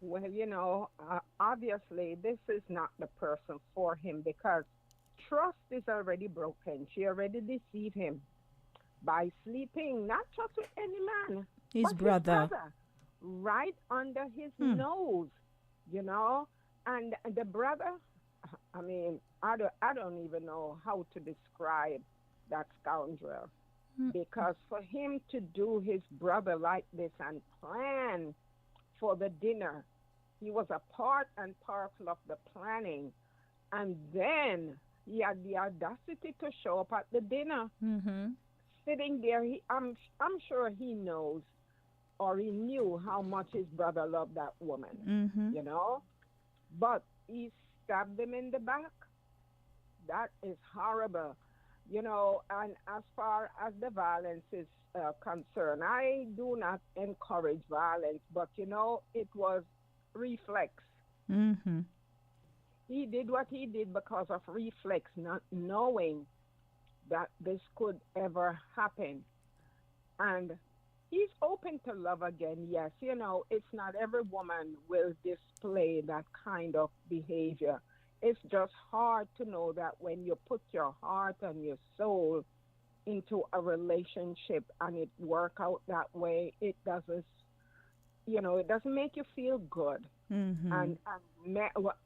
Well, obviously, this is not the person for him because trust is already broken. She already deceived him by sleeping, not just with any man, His but brother. his brother, right under his nose, And the brother, I mean, I don't even know how to describe that scoundrel. Because for him to do his brother like this and plan for the dinner, he was a part and parcel of the planning. And then he had the audacity to show up at the dinner, sitting there. I'm sure he knows or he knew how much his brother loved that woman, But he stabbed him in the back. That is horrible, And as far as the violence is concerned, I do not encourage violence, but it was reflex. He did what he did because of reflex, not knowing that this could ever happen. And he's open to love again, yes. It's not every woman will display that kind of behavior. It's just hard to know that when you put your heart and your soul into a relationship and it work out that way, it doesn't, it doesn't make you feel good. And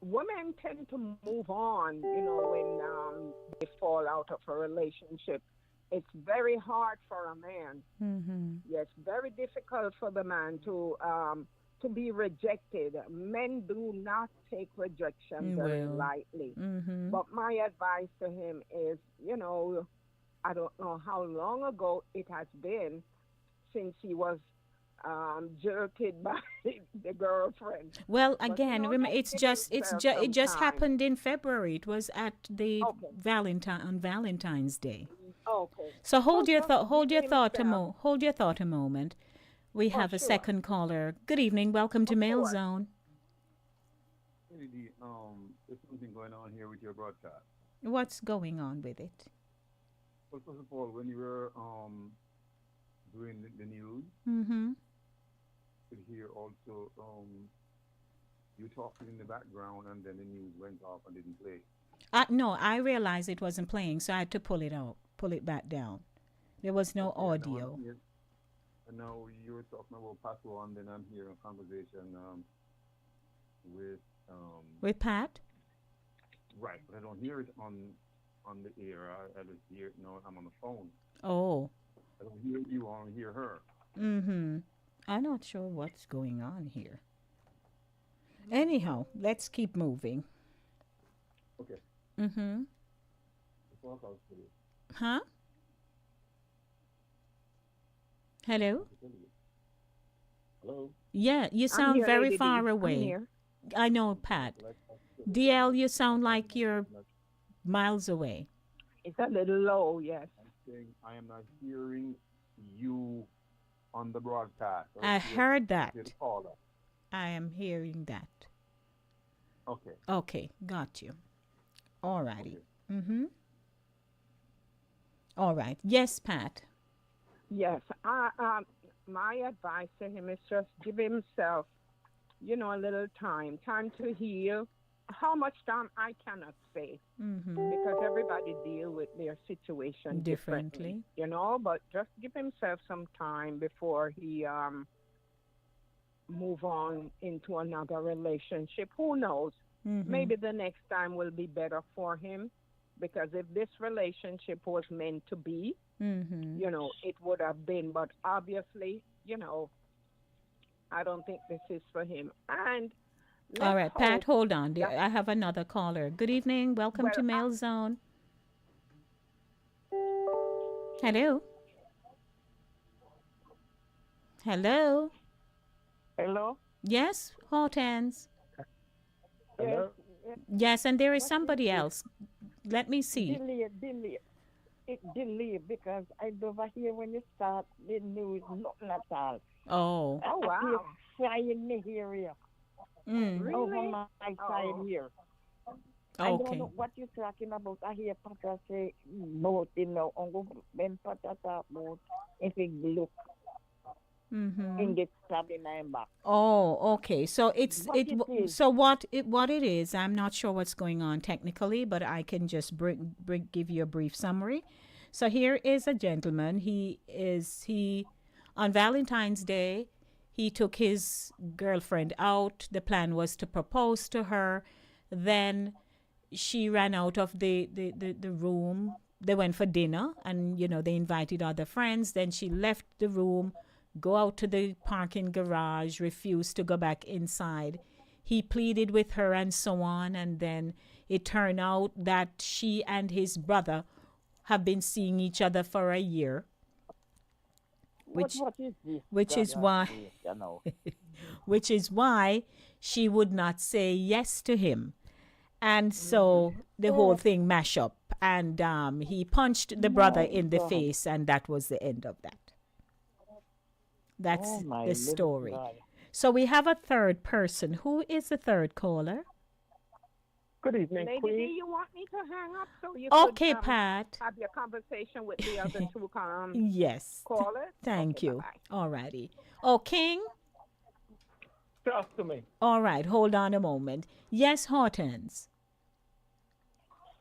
women tend to move on, when they fall out of a relationship. It's very hard for a man. Yes, very difficult for the man to be rejected. Men do not take rejection very lightly. But my advice to him is, I don't know how long ago it has been since he was jilted by the girlfriend. Well, again, remember, it just happened in February. It was at the Valentine's Day. Okay. So hold your thought a moment. We have a second caller. Good evening. Welcome to Mail Zone. There's something going on here with your broadcast. What's going on with it? Well, first of all, when you were doing the news, could hear also you talking in the background, and then the news went off and didn't play. No, I realized it wasn't playing, so I had to pull it back down. There was no audio. And now you were talking about Paso, and then I'm hearing a conversation with Pat. Right, but I don't hear it on the air. I just hear it. No, I'm on the phone. Oh. I don't hear you. I don't hear her. I'm not sure what's going on here. Anyhow, let's keep moving. Okay. Huh? Hello? Hello? Yeah, you sound very far away. I know, Pat. DL, you sound like you're miles away. It's a little low, yes. I'm saying I am not hearing you on the broadcast. I heard that. I am hearing that. Okay. Okay, got you. All righty. Okay. All right. Yes, Pat. Yes. My advice to him is just give himself, a little time to heal. How much time, I cannot say, because everybody deal with their situation differently, but just give himself some time before he move on into another relationship. Who knows? Maybe the next time will be better for him, because if this relationship was meant to be, it would have been. But obviously, I don't think this is for him. And all right, Pat, hold on. I have another caller. Good evening. Welcome to Mail Zone. Hello. Hello. Hello. Yes, Hortense. Yes, Yes, and there is what is somebody this? else. Let me see. Delay. It delay because I never hear when you start the news, nothing at all. Oh. Oh, I hear wow. fire in the area Mm. over Really? my side Oh, here. I don't Okay. know what you're talking about. I hear Pata say about, when Pata talk about if it look Mm-hmm. in the stab in my back. Oh, okay. So it's What it. it is? So what it is? I'm not sure what's going on technically, but I can just give you a brief summary. So here is a gentleman. He on Valentine's Day, he took his girlfriend out. The plan was to propose to her. Then she ran out of the room. They went for dinner and they invited other friends. Then she left the room, go out to the parking garage, refused to go back inside. He pleaded with her and so on, and then it turned out that she and his brother have been seeing each other for a year, which What is this? which God is have why grace, you know. which is why she would not say yes to him. And so the whole thing mash up, and he punched the brother My in the God. face, and that was the end of that. That's Oh my the living story. God. So we have a third person. Who is the third caller? Good evening, Lady D, Queen. you want me to hang up so you Okay, could Pat. have your conversation with the other two Yes. callers? Thank Okay, you. bye-bye. Alrighty. Oh, King? Talk to me. All right, hold on a moment. Yes, Hortense.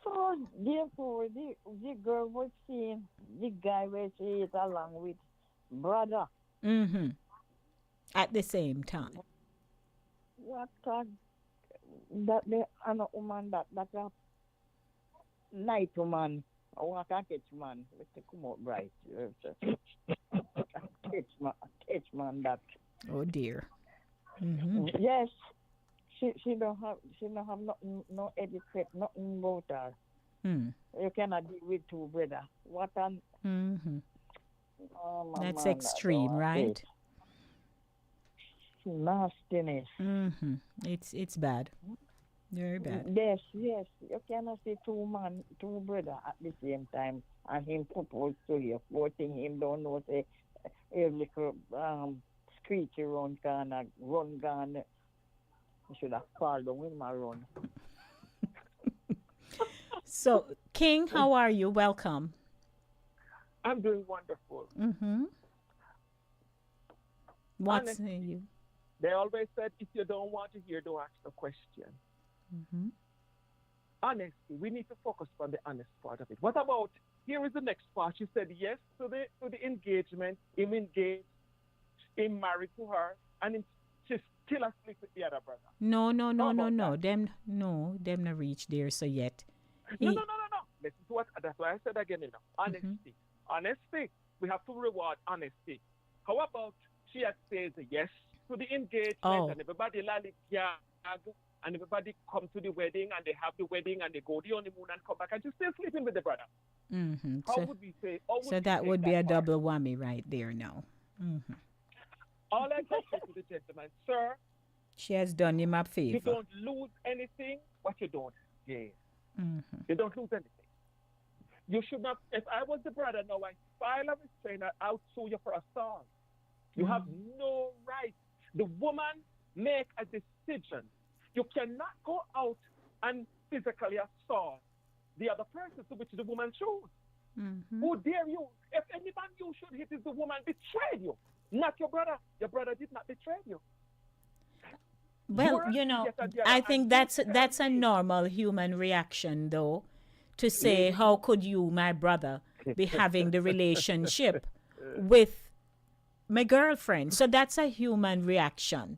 So therefore, the girl was seeing the guy where she is along with brother. Mm-hmm. At the same time. What that the another woman that a night woman. I want to catch man. Let's come out bright. Catch man that. Oh dear. Mm-hmm. Yes, she don't have nothing, no etiquette, nothing about her. Hmm. You cannot deal with two brother. What an Mm-hmm. my That's man, I extreme, don't right? nastiness. Mm-hmm. It's bad. Very bad. Yes. You cannot see two brother at the same time and him propose to you. Poor thing him don't know say a little screechy run can run gun. He should have fallen down with my run. So, King, how are you? Welcome. I'm doing wonderful. Mm-hmm. What's Honestly, you? they always said if you don't want to hear, don't ask the question. Mm-hmm. Honesty. We need to focus on the honest part of it. What about here is the next part? She said yes to the engagement. Him engaged. Him married to her, and she's still asleep with the other brother. No. How about that? Them not reach there so yet. No. He- Listen to what. That's why I said again. Honesty. Honesty. We have to reward honesty. How about she had said yes to the engagement, Oh. and everybody lollygag, and everybody come to the wedding, and they have the wedding, and they go the honeymoon and come back, and she's still sleeping with the brother. Mm-hmm. How So, would we say? How would so we that take would be a that part? double whammy right there now. Mm-hmm. All I can say to the gentleman, sir, She has done him a you favor. don't lose anything, what you don't gain. Mm-hmm. You don't lose anything. You should not. If I was the brother now, I file a restrainer, I'll sue you for assault. You have no right. The woman make a decision. You cannot go out and physically assault the other person to which the woman chose. Mm-hmm. Who dare you? If any man you should hit is the woman betrayed you, not your brother. Your brother did not betray you. Well, You're yes, and the other, I and think you that's a tell me. normal human reaction, though, to say, how could you, my brother, be having the relationship with my girlfriend? So that's a human reaction.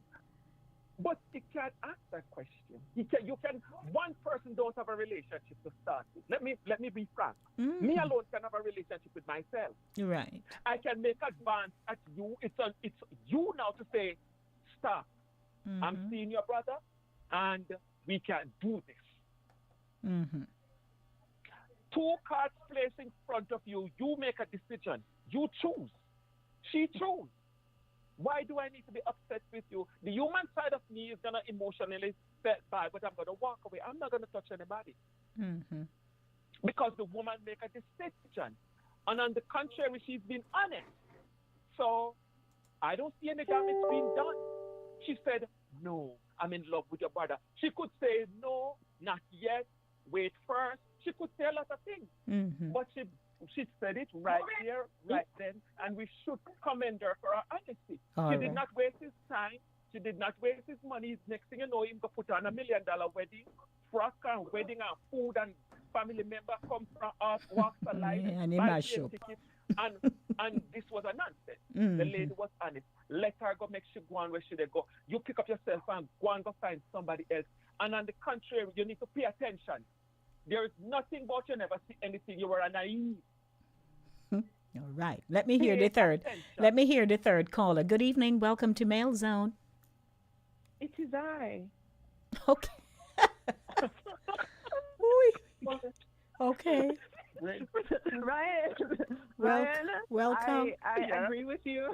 But you can't ask that question. You can. One person don't have a relationship to start with. Let me be frank. Me alone can have a relationship with myself. Right. I can make advance at you. It's you now to say, stop. I'm seeing your brother, and we can do this. Mm-hmm. Two cards placed in front of you. You make a decision. You choose. She chose. Why do I need to be upset with you? The human side of me is gonna emotionally set by, but I'm gonna walk away. I'm not gonna touch anybody because the woman make a decision, and on the contrary, she's been honest. So I don't see any damage being done. She said, "No, I'm in love with your brother." She could say, "No, not yet. Wait first." She could say a lot of things, but she said it right here, right then, and we should commend her for her honesty. She did not waste his time. She did not waste his money. Next thing you know, him go put on $1 million wedding, frock and wedding and food, and family member come from us, walks alive, buy tickets, and this was a nonsense. The lady was honest. Let her go, make she go on where should they go. You pick up yourself and go and go find somebody else. And on the contrary, you need to pay attention. There is nothing about you never see anything. You were a naive. All right. Let me hear the third. Let me hear the third caller. Good evening. Welcome to Mail Zone. It is I. Okay. Okay. Ryan, welcome. I agree with you.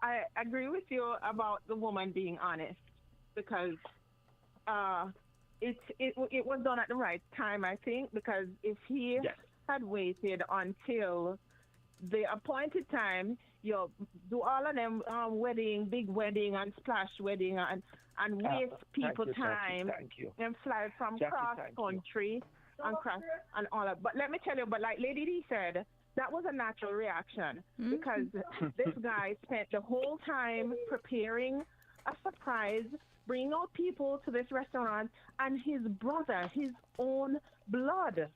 I agree with you about the woman being honest, because it was done at the right time, I think, because if he had waited until the appointed time, you do all of them big wedding and splash wedding and waste people time and fly from cross country and cross and all that. But let me tell you, but like Lady D said, that was a natural reaction because this guy spent the whole time preparing a surprise, bringing out people to this restaurant, and his brother, his own blood,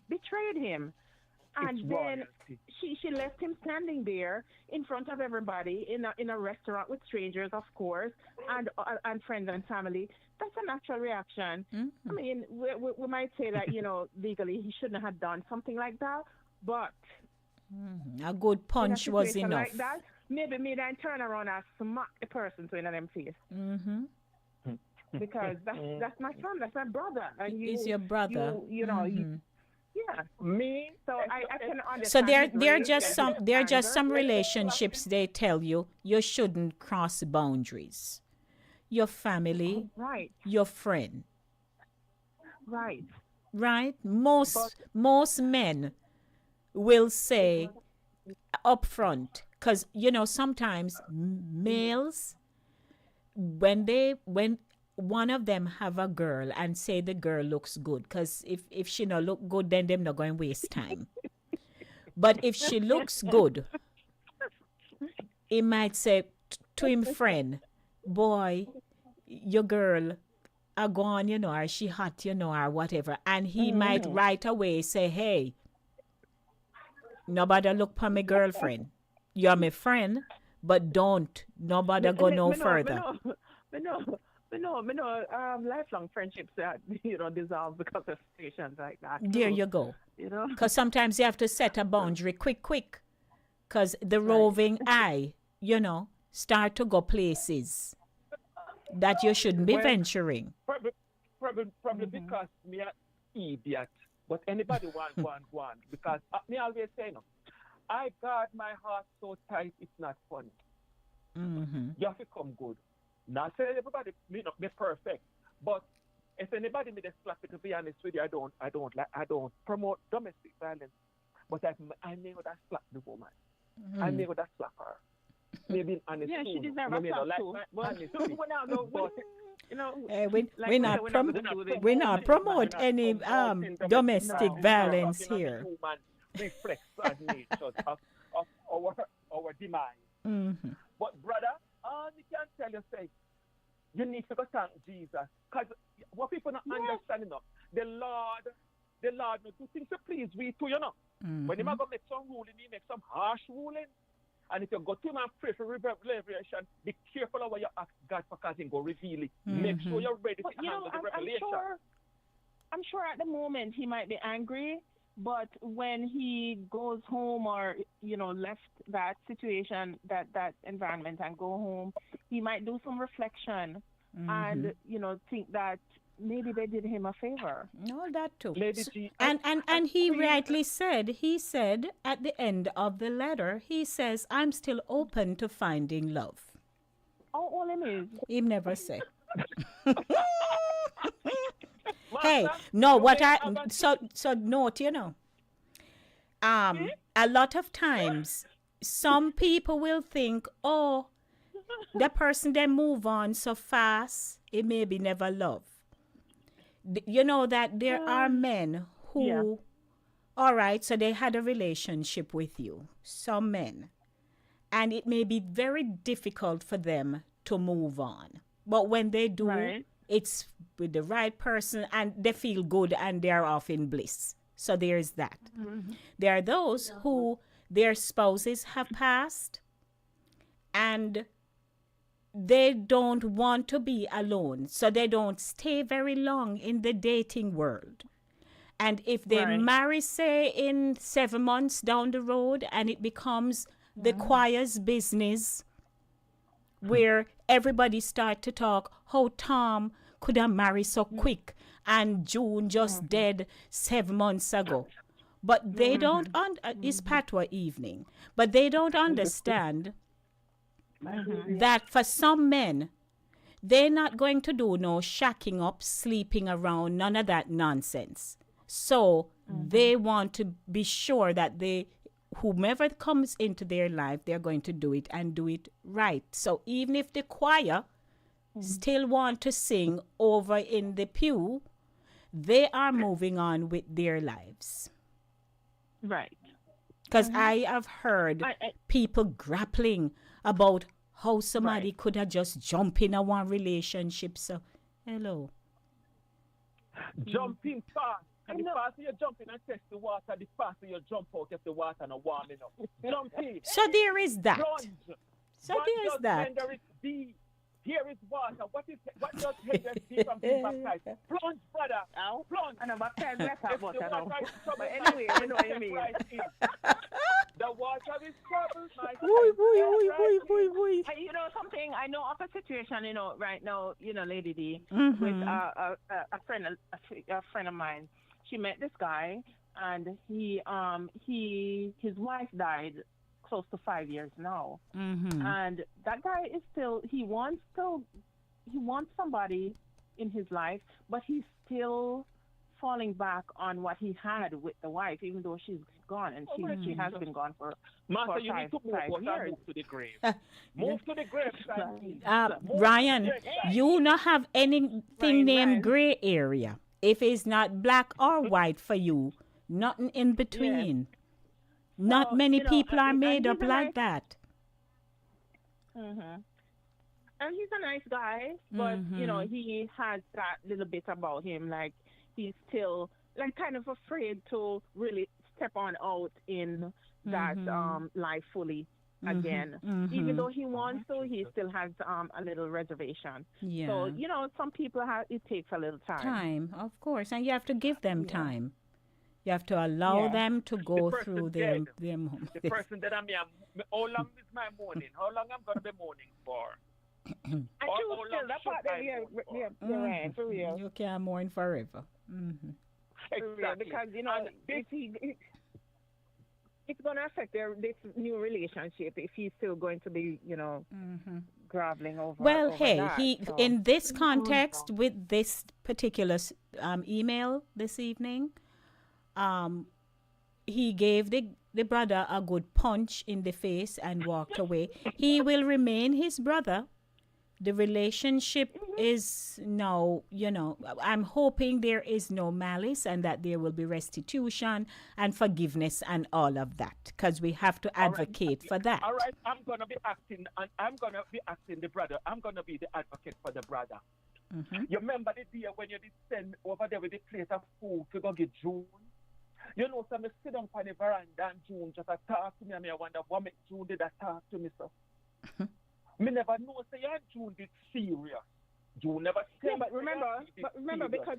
betrayed him. And then she left him standing there in front of everybody in a restaurant with strangers, of course, and friends and family. That's a natural reaction. I mean, we might say that, legally he shouldn't have done something like that, but a good punch was enough. Like that, maybe I turn around and smack the person in them face. Because that's my son, that's my brother. And he's your brother. Yeah, me. So I can understand. So there are just some relationships they tell you shouldn't cross boundaries. Your family, right? Your friend, right? Right. Most men will say upfront, because sometimes males, when one of them have a girl and say the girl looks good, because if she not look good, then them not going to waste time. But if she looks good, he might say to him friend, boy, your girl are gone, or she hot, or whatever. And he might right away say, hey, nobody look for my girlfriend. You're my friend, but nobody go no further. No, lifelong friendships that dissolve because of situations like that. There you go. Because sometimes you have to set a boundary quick, because the roving eye, start to go places that you shouldn't be venturing. Probably because me an idiot, but anybody want because me always say no. I guard my heart so tight it's not funny. You have to come good. Not say everybody may not be perfect, but if anybody made a slap it, to be honest with you, I don't promote domestic violence, but I may would have slapped the woman. I may would have slapped her. Maybe honest. Yeah, she deserves a slap too. We not promote any domestic violence here. Reflects on nature of our demise. But brother, you can tell you, say, you need to go thank Jesus. Because what people not understanding enough, the Lord will do things to please we too, When he might go make some ruling, he make some harsh ruling. And if you go to him and pray for revelation, be careful of what you ask God for, because he go reveal it. Make sure you're ready to handle the revelation. I'm sure at the moment he might be angry, but when he goes home or, left that situation, that environment and go home, he might do some reflection and, think that maybe they did him a favor. No, that too. Lady G, And he rightly said, at the end of the letter, he says, I'm still open to finding love. Oh, all him is. He never say. Hey, no, what I so note, you know. A lot of times some people will think, oh, the person they move on so fast, it may be never love. You know that there are men who, all right, so they had a relationship with you, some men, and it may be very difficult for them to move on. But when they do, it's with the right person and they feel good and they're off in bliss. So there's that. There are those who their spouses have passed and they don't want to be alone. So they don't stay very long in the dating world. And if they marry, say, in 7 months down the road and it becomes the choir's business where everybody start to talk, how Tom could have married so quick and June just dead 7 months ago. But they don't, it's Patwa evening, but they don't understand that for some men, they're not going to do no shacking up, sleeping around, none of that nonsense. So they want to be sure that whomever comes into their life, they're going to do it and do it right. So even if the choir still want to sing over in the pew, they are moving on with their lives. Right. Because I have heard people grappling about how somebody could have just jumped in a one relationship. So, hello. Jumping fast. And the faster you jump in and test the water, the faster you jump out if the water not warm enough. Jump in. So there is that. Plunge. So there is that. There is deep. Here is water. What does head deep from being baptized? Plunge, brother. Ow. Plunge. And I'm baptized less hot water now. But anyway, you know what I mean. The water is troubled, my You know something? I know of a situation, you know, right now, you know, Lady D, Mhm. with a friend of mine. She met this guy, and his wife died close to 5 years now, and that guy is still he wants somebody in his life, but he's still falling back on what he had with the wife, even though she's gone, and she has been gone for Master, you need to move years. to the grave. Move to the grave. Ryan, you not have anything named gray area. If it's not black or white for you, nothing in between. Not many people are made up like that. And he's a nice guy, but you know, he has that little bit about him, like he's still like kind of afraid to really step on out in that life fully again. Even though he wants to, he still has a little reservation. Yeah. So, you know, some people it takes a little time. Time, of course, and you have to give them time. You have to allow them to go through their moment. The person that I'm here, how long is my mourning? How long I'm going to be mourning for? For real. You can't mourn forever. Exactly. Because, you know, it's going to affect this new relationship if he's still going to be, you know, groveling over. Well, over hey, that, so. in this context, with this particular email this evening, he gave the brother a good punch in the face and walked away. He will remain his brother. The relationship is now, you know, I'm hoping there is no malice and that there will be restitution and forgiveness and all of that, because we have to advocate for that. All right, I'm going to be acting the brother. I'm going to be the advocate for the brother. You remember the day when you did send over there with the plate of food to go get June? You know, so I sit down on the veranda and June just talk to me, and I wonder what make June did that talk to me, so. Me never know, say, yeah, June did serious. You never say. Yeah, but remember, because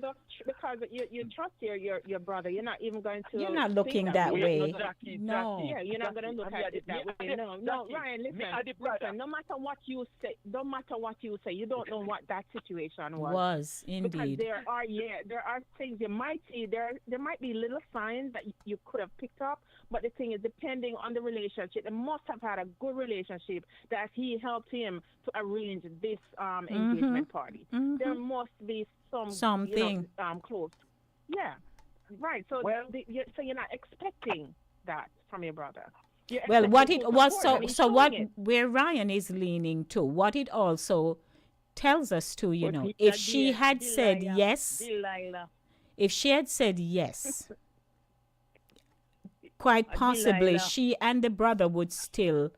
you trust your brother, you're not even going to. You're not looking that way. No. Yeah, you're not going to look at it that way. No, Ryan, listen. No matter what you say, you don't know what that situation was. Indeed. Because there are things you might see. There might be little signs that you could have picked up, but the thing is, depending on the relationship, they must have had a good relationship that he helped him to arrange this engagement party. There must be something close. Yeah, right. So so you're not expecting that from your brother. Well, what it was where Ryan is leaning to, what it also tells us to, if she had said yes, quite possibly she and the brother would still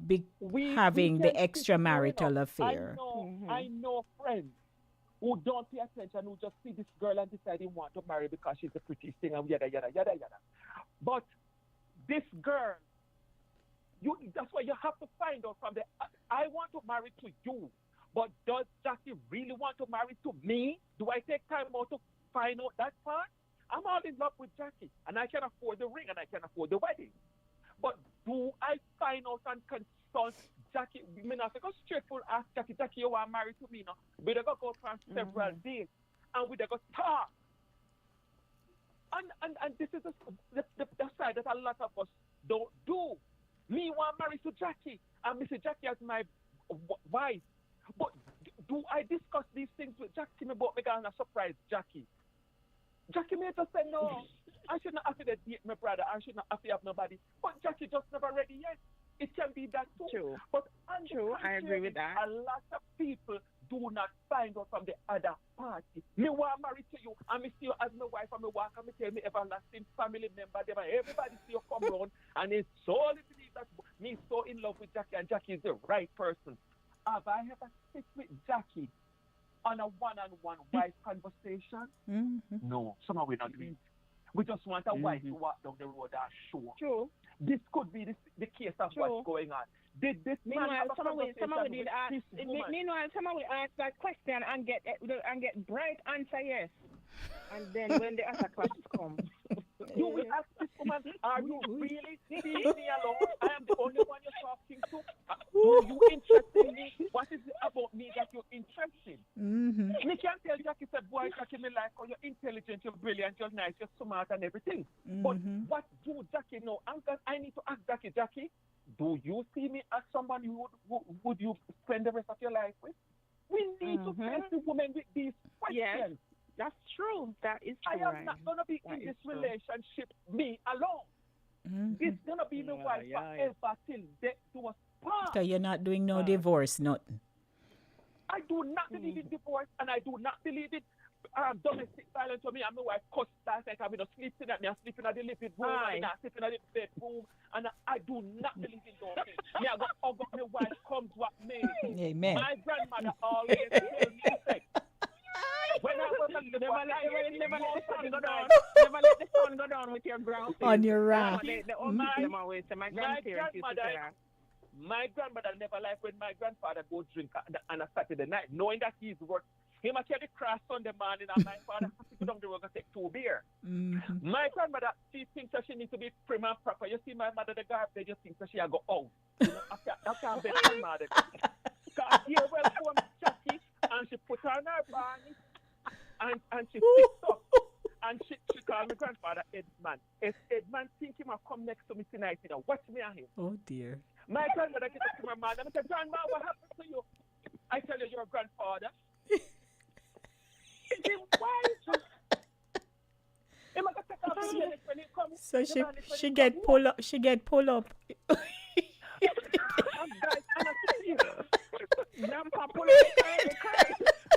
be having the extramarital affair. I know friends who don't pay attention, who just see this girl and decide they want to marry because she's the prettiest thing and yada, yada, yada, yada. But this girl, that's why you have to find out from I want to marry to you, but does Jackie really want to marry to me? Do I take time out to find out that part? I'm all in love with Jackie, and I can afford the ring, and I can afford the wedding. But do I find out and consult Jackie? I mean, I go straightful ask Jackie, you want to marry to me now? We go for several days, and we go talk. And this is the side that a lot of us don't do. Me want to marry to Jackie, and Mr. Jackie as my wife. But do I discuss these things with Jackie about me going to surprise Jackie? Jackie may just say, no, I should not have to date my brother. I should not have to have nobody. But Jackie just never ready yet. It can be that too. True. But I agree with that. A lot of people do not find out from the other party. Me want to marry to you, and me see you as my wife, and me walk, and me tell me everlasting family member, everybody see you come round, and it's solely believe that me so in love with Jackie, and Jackie is the right person. Have I ever sit with Jackie on a one-on-one wife conversation? No, somehow we're not doing it. We just want a wife to walk down the road and show. True. This could be the case of what's going on. Did this man have a conversation with this woman? Meanwhile, someone will ask that question and get bright answer yes. And then when the other questions come, you will ask this woman, are you really leaving me alone? I am the only one you're talking to. Do you interested in me? What is it about me that you're interested in? Me can't tell Jackie, said, boy, Jackie, me like, oh, you're intelligent, you're brilliant, you're nice, you're smart and everything. But what do Jackie know? I need to ask Jackie, do you see me as somebody who would you spend the rest of your life with? We need to test the woman with these questions. Yes, that's true. That is true. I am not going to be in this relationship me alone. This is going to be my wife forever till death do us part. So you're not doing no divorce, nothing. I do not believe in divorce, and I do not believe in domestic violence. For me and my wife cussed last night. I'm sleeping at me. I'm sleeping at the living room. I'm sleeping at the bedroom. And I do not believe in those things. Me, I go hug up my wife, comes what may. Amen. My grandmother always told me, when I was a little boy, never let the sun go down with your ground. On your wrath. My grandmother never liked when my grandfather go drink on a Saturday night, knowing that he's work. Him carry the cross Sunday morning, and my father has to go down the road and take 2 beers. My grandmother, she thinks that she needs to be prim and proper. You see my mother, the garbage, you think that she go out. You know, I can't bet my mother. Because here, welcome Jackie, and she put her in her barney, and she fixed up. And she called my grandfather Edman. Edman think him come next to me tonight, you know. Watch me and him. Oh, dear. My grandmother get up to my man and I said, Grandma, what happened to you? I tell you, your grandfather. So she get pull up. Grandpa pull up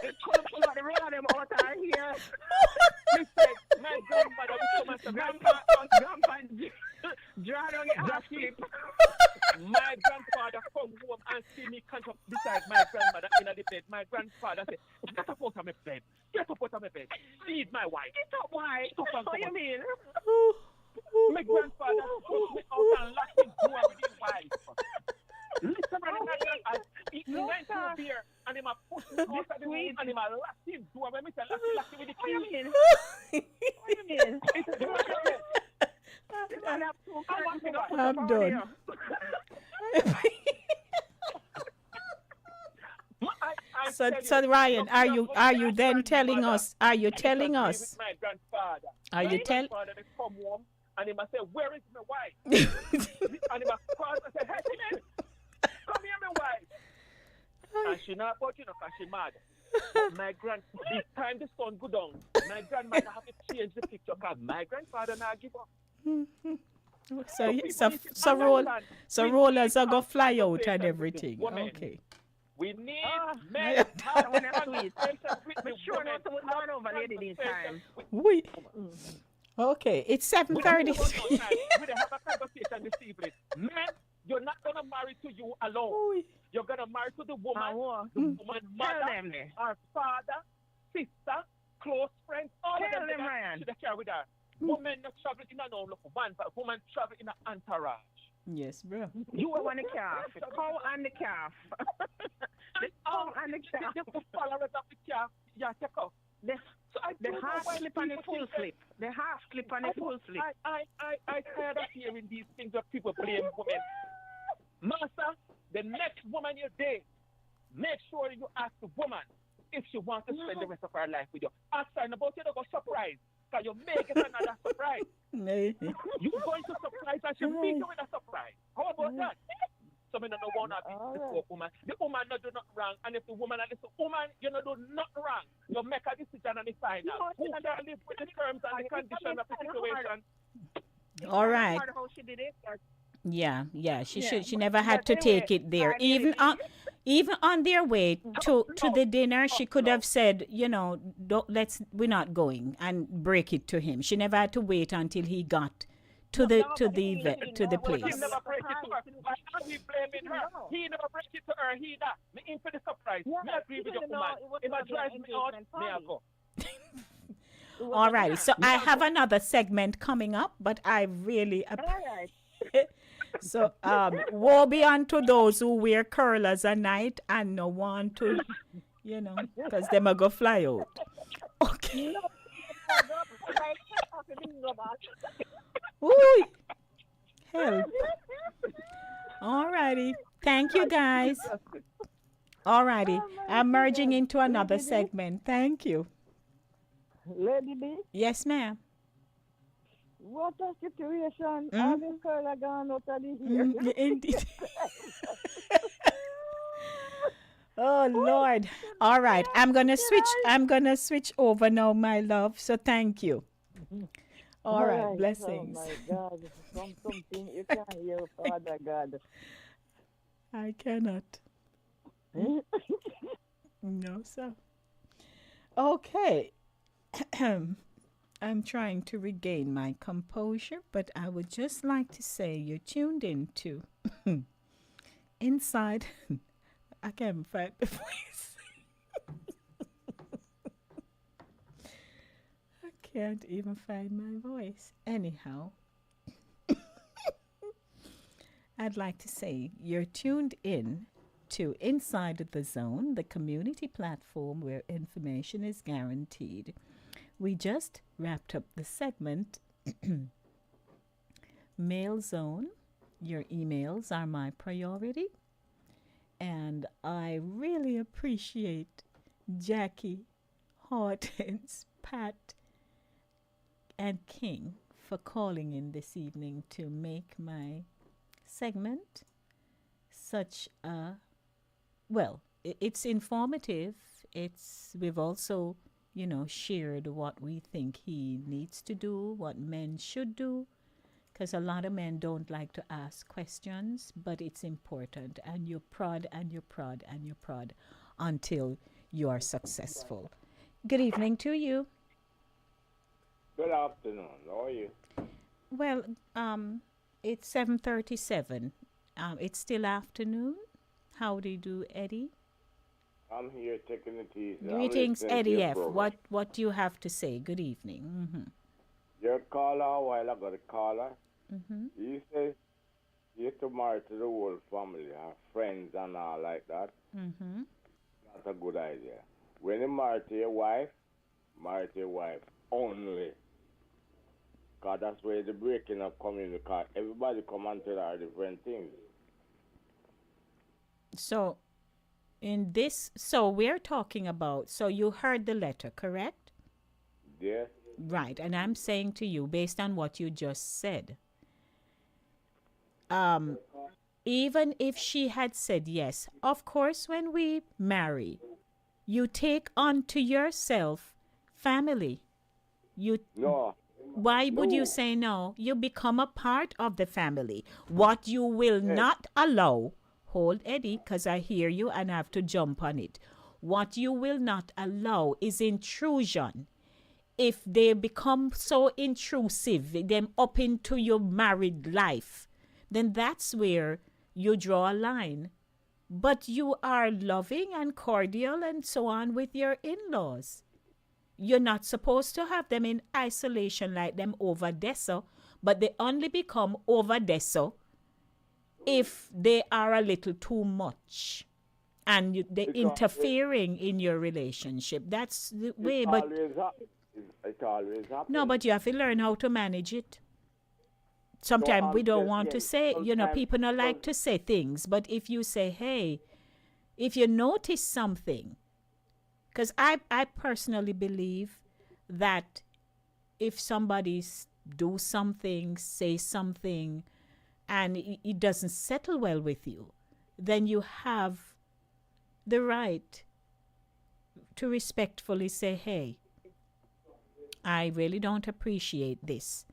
the pull out the road of them out of here. My grandmother Grandpa draw down the asleep. My grandfather come home and see me can't up beside my grandmother in the bed. My grandfather said, get up out of my bed. Get up out of my bed. Feed my wife. Get up, why? What do you mean? My grandfather took me out and locked me door with his wife. Literally, he went to a beer and he push him out of the room and he locked him. Do I remember locked him with the key? What do you mean? I'm done. So Ryan, are you then telling us? Are you telling us? My grandfather. Are you telling? My grandfather come home and he must say, "Where is my wife?" and he must call and say, "Hey, man, come here, my wife." And she not about because she mad. My this time the sun go down, my grandmother have to change the picture because my grandfather not give up. So rollers are go fly out and everything. Okay. We need men. Sure not to run over lady this time. Okay, it's 7:30. We have a conversation this evening. Men, you're not gonna marry to you alone. You're gonna marry to the woman, mother, our father, sister, close friends, all of them. Should have carry with her. Women not travel in a no van, but women travel in an entourage. Yes, bro. You are one the calf, the cow and the calf. The cow and the calf. The followers of the calf, yeah, take off. The half slip and the full slip. The half slip and the full slip. I tired of hearing these things where people blame women. Master, the next woman you date, make sure you ask the woman if she wants to spend the rest of her life with you. Ask her about you, don't go surprise. Because you make it another surprise. You're going to surprise and she'll meet you with a surprise. How about that? So I don't want to be the poor woman. The woman not do nothing wrong. And if the woman and the woman, you don't do nothing wrong. You make a decision and it's final. Who can live with the terms and the conditions of the situation? All right. Yeah. She never had to take it there. Even on their way to the dinner, she could have said, we're not going, and break it to him. She never had to wait until he got to the place. He never break it to her. We blaming her. He never break it to her. He that. Me in for the surprise. Me agree with your woman. If I drive me out, me I go. All right. So I have another segment coming up, but I really So, woe be unto those who wear curlers at night and no want to, because them are go fly out. Okay. Ooh, help. All righty. Thank you, guys. All righty. I'm merging into another segment. Thank you. Lady B? Yes, ma'am. What a situation. All this girl are gone out of the here. Indeed. Oh, Lord. All right. I'm going to switch over now, my love. So thank you. All right. Blessings. Oh, my God. Something you can't hear, Father God. I cannot. No, sir. Okay. I'm trying to regain my composure, but I would just like to say you're tuned in to Inside. I can't find the voice. I can't even find my voice. Anyhow, I'd like to say you're tuned in to Inside the Zone, the community platform where information is guaranteed. We just wrapped up the segment, Mail Zone. Your emails are my priority. And I really appreciate Jackie, Hortense, Pat, and King for calling in this evening to make my segment such a, well, it's informative. We've also shared what we think he needs to do, what men should do, because a lot of men don't like to ask questions, but it's important, and you prod and you prod and you prod until you are successful. Good evening to you. Good afternoon. How are you? Well, it's 7:37. It's still afternoon. How do you do, Eddie? I'm here taking it easy. Greetings, Eddie F. What do you have to say? Good evening. Mm-hmm. Your caller a while ago, the caller, he You to marry to the whole family, her friends and all like that. Mm-hmm. That's a good idea. When you marry to your wife only. Because that's where the breaking up coming, because everybody come and tell her different things. So, we're talking about, so you heard the letter, correct? Yes. Right, and I'm saying to you, based on what you just said, even if she had said yes, of course, when we marry, you take onto yourself family. No. Why would you say no? You become a part of the family. What you will not allow, hold Eddie, because I hear you and I have to jump on it. What you will not allow is intrusion. If they become so intrusive, them up into your married life, then that's where you draw a line. But you are loving and cordial and so on with your in-laws. You're not supposed to have them in isolation like them over there, but they only become over there if they are a little too much and they're interfering in your relationship. That's the way. But it always happens. No, but you have to learn how to manage it. Sometimes we don't want to say, people don't like to say things, but if you say, hey, if you notice something, because I personally believe that if somebody do something, say something, and it doesn't settle well with you, then you have the right to respectfully say, hey, I really don't appreciate this.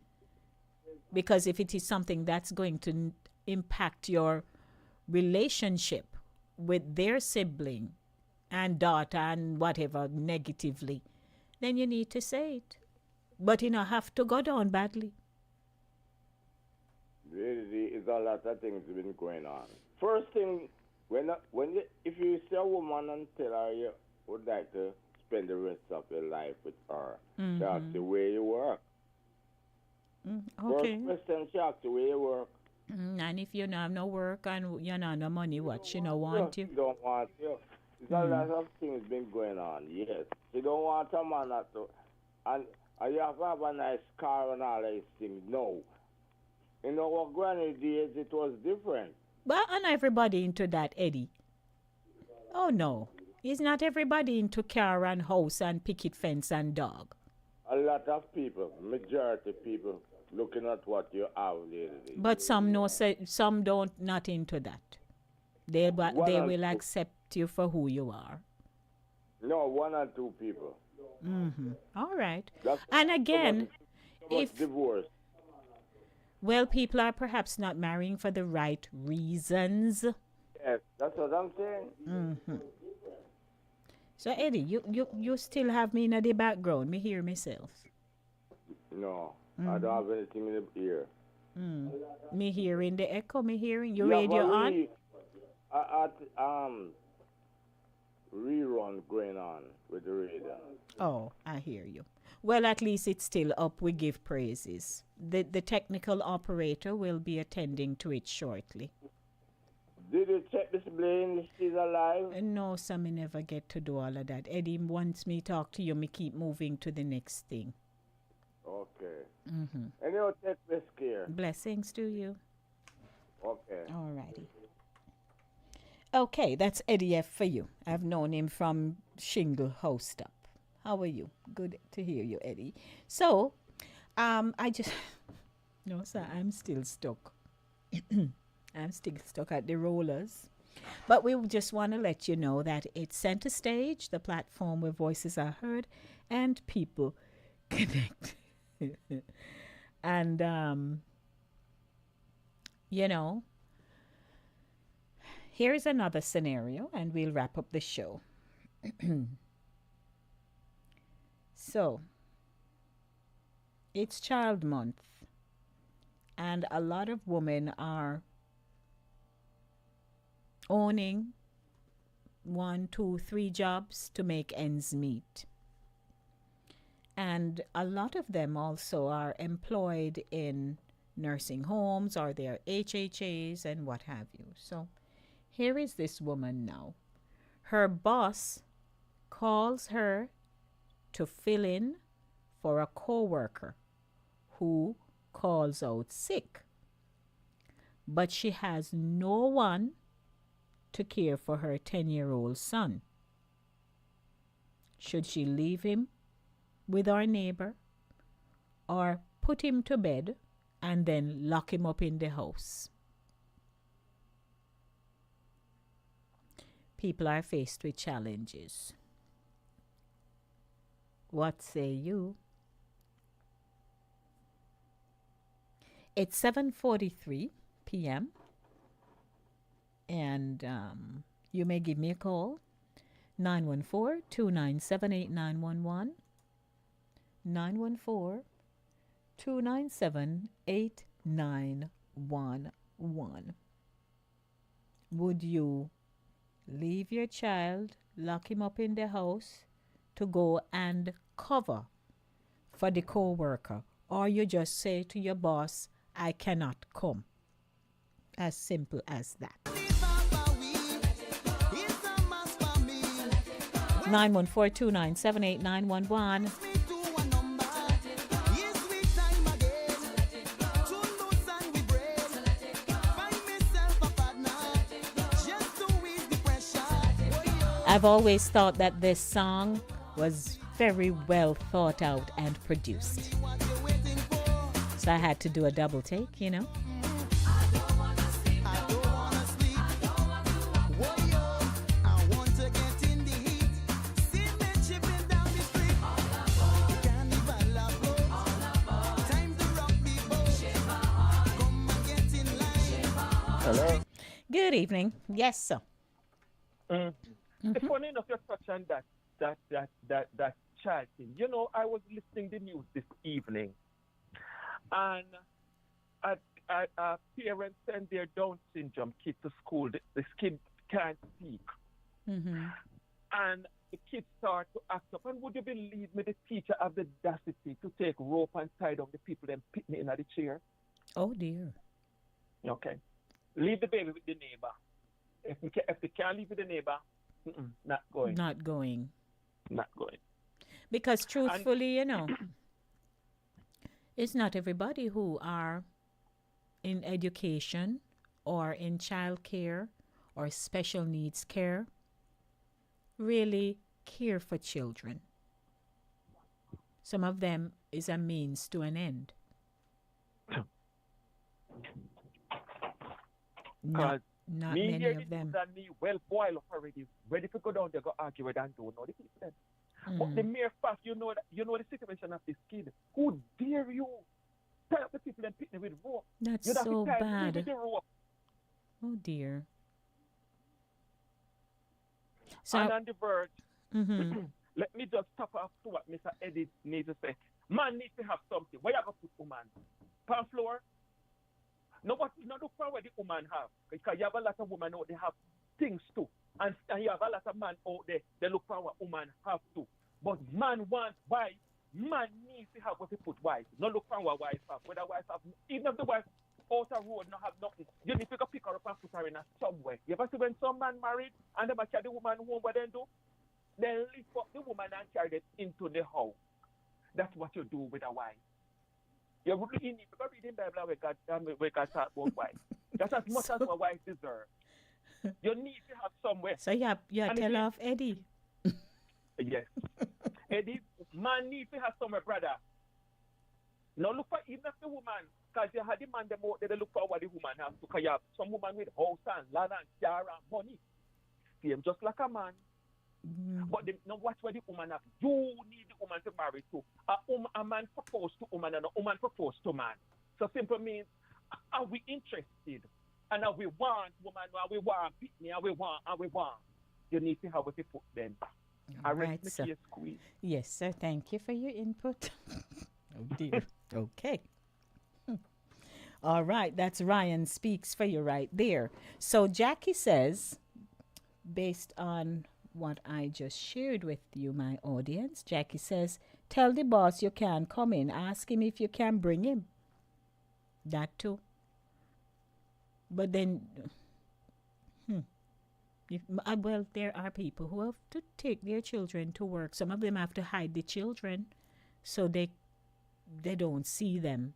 Because if it is something that's going to impact your relationship with their sibling and daughter and whatever negatively, then you need to say it. But you don't have to go down badly. Really, it's a lot of things been going on. First thing, if you see a woman and tell her you would like to spend the rest of your life with her, she asks you where you work. Okay. First question, she asks you where you work. And if you don't have no work and you don't have no money, what? She don't want you? She don't want you. There's a lot of things been going on, yes. She don't want a man and you have to have a nice car and all these things. No. In our granny days, it was different. But not everybody into that, Eddie. Oh, no. Is not everybody into car and house and picket fence and dog? A lot of people, majority people, looking at what you have lately. But some don't not into that. They will accept you for who you are. No, one or two people. All right. And again, if divorce. Well, people are perhaps not marrying for the right reasons. Yes, that's what I'm saying. So Eddie, you still have me in the background. Me hear myself. No, I don't have anything in the ear. Me hearing the echo. Me hearing your radio on. Rerun going on with the radio. Oh, I hear you. Well, at least it's still up. We give praises. The technical operator will be attending to it shortly. Did you check this plane? Is still alive? No, sir, me never get to do all of that. Eddie, once me talk to you, me keep moving to the next thing. Okay. Anyway, take this care. Blessings to you. Okay. All righty. Okay, that's Eddie F for you. I've known him from Shingle Host Up. How are you? Good to hear you, Eddie. So, no, sir, I'm still stuck. I'm still stuck at the rollers. But we just want to let you know that it's Center Stage, the platform where voices are heard and people connect. And, here's another scenario, and we'll wrap up the show. So, it's Child Month, and a lot of women are owning 1, 2, 3 jobs to make ends meet. And a lot of them also are employed in nursing homes or their HHAs and what have you. So here is this woman now. Her boss calls her to fill in for a co-worker who calls out sick. But she has no one to care for her 10-year-old son. Should she leave him with our neighbor or put him to bed and then lock him up in the house? People are faced with challenges. What say you? It's 7:43 p.m. and you may give me a call, 914-297-8911, 914-297-8911. Would you leave your child, lock him up in the house to go and cover for the co-worker, or you just say to your boss, I cannot come? As simple as that. 914-297-8911. I've always thought that this song was very well thought out and produced. So I had to do a double take, you know. Hello. Good evening. Yes, sir. It's funny enough you're touching that child thing. You know, I was listening to the news this evening, and parents send their Down syndrome kid to school. This kid can't speak, and the kids start to act up. And would you believe me, the teacher have the audacity to take rope and tie down the people and pit me in the chair? Oh dear. Okay. Leave the baby with the neighbor. If they can't leave with the neighbor, not going. Not going. Not going. Because truthfully, you know, it's not everybody who are in education or in child care or special needs care really care for children. Some of them is a means to an end. Not many of them. And me well boiled up already, ready to go down there, go argue with and don't know the people. But the mere fact, you know the situation of this kid. Who dare you tie up the people and pick them with rope? That's You'd have so to tie them bad. with the rope. Oh dear. So And on the verge, let me just top off to what Mr. Eddie needs to say. Man needs to have something. Where you going to put woman? Pan floor? No, what not look for what the woman have. Because you have a lot of women out there have things too. And you have a lot of men out there, they look for what woman have too. But man wants wife, man needs to have what they put wife. Not look for what wife have. Whether wife have, even if the wife out the road not have nothing, you need to go pick her up and put her in a somewhere. You ever see when some man married and they carry the woman home, what they do? They lift up the woman and carry it into the house. That's what you do with a wife. You really need to read in the Bible where God talk about wife. That's as much as a wife deserves. You need to have somewhere. So you tell off Eddie. Yes. Eddie, man needs to have somewhere, brother. Now look for even if the woman, because you had the man them out there, they look for what the woman has. Because you have some woman with house and land and car and money. Same just like a man. But now watch what the woman have. You need the woman to marry to. A man proposed to woman and a woman proposed to man. So simple means, are we interested? And are we want woman, are we want Pitney, are we want. You need to have what you put them. All right, sir. Yes, sir. Thank you for your input. Oh dear. Okay. All right. That's Ryan Speaks for you right there. So Jackie says, based on what I just shared with you, my audience, Jackie says, tell the boss you can come in. Ask him if you can bring him. That too. But then, well, there are people who have to take their children to work. Some of them have to hide the children so they don't see them.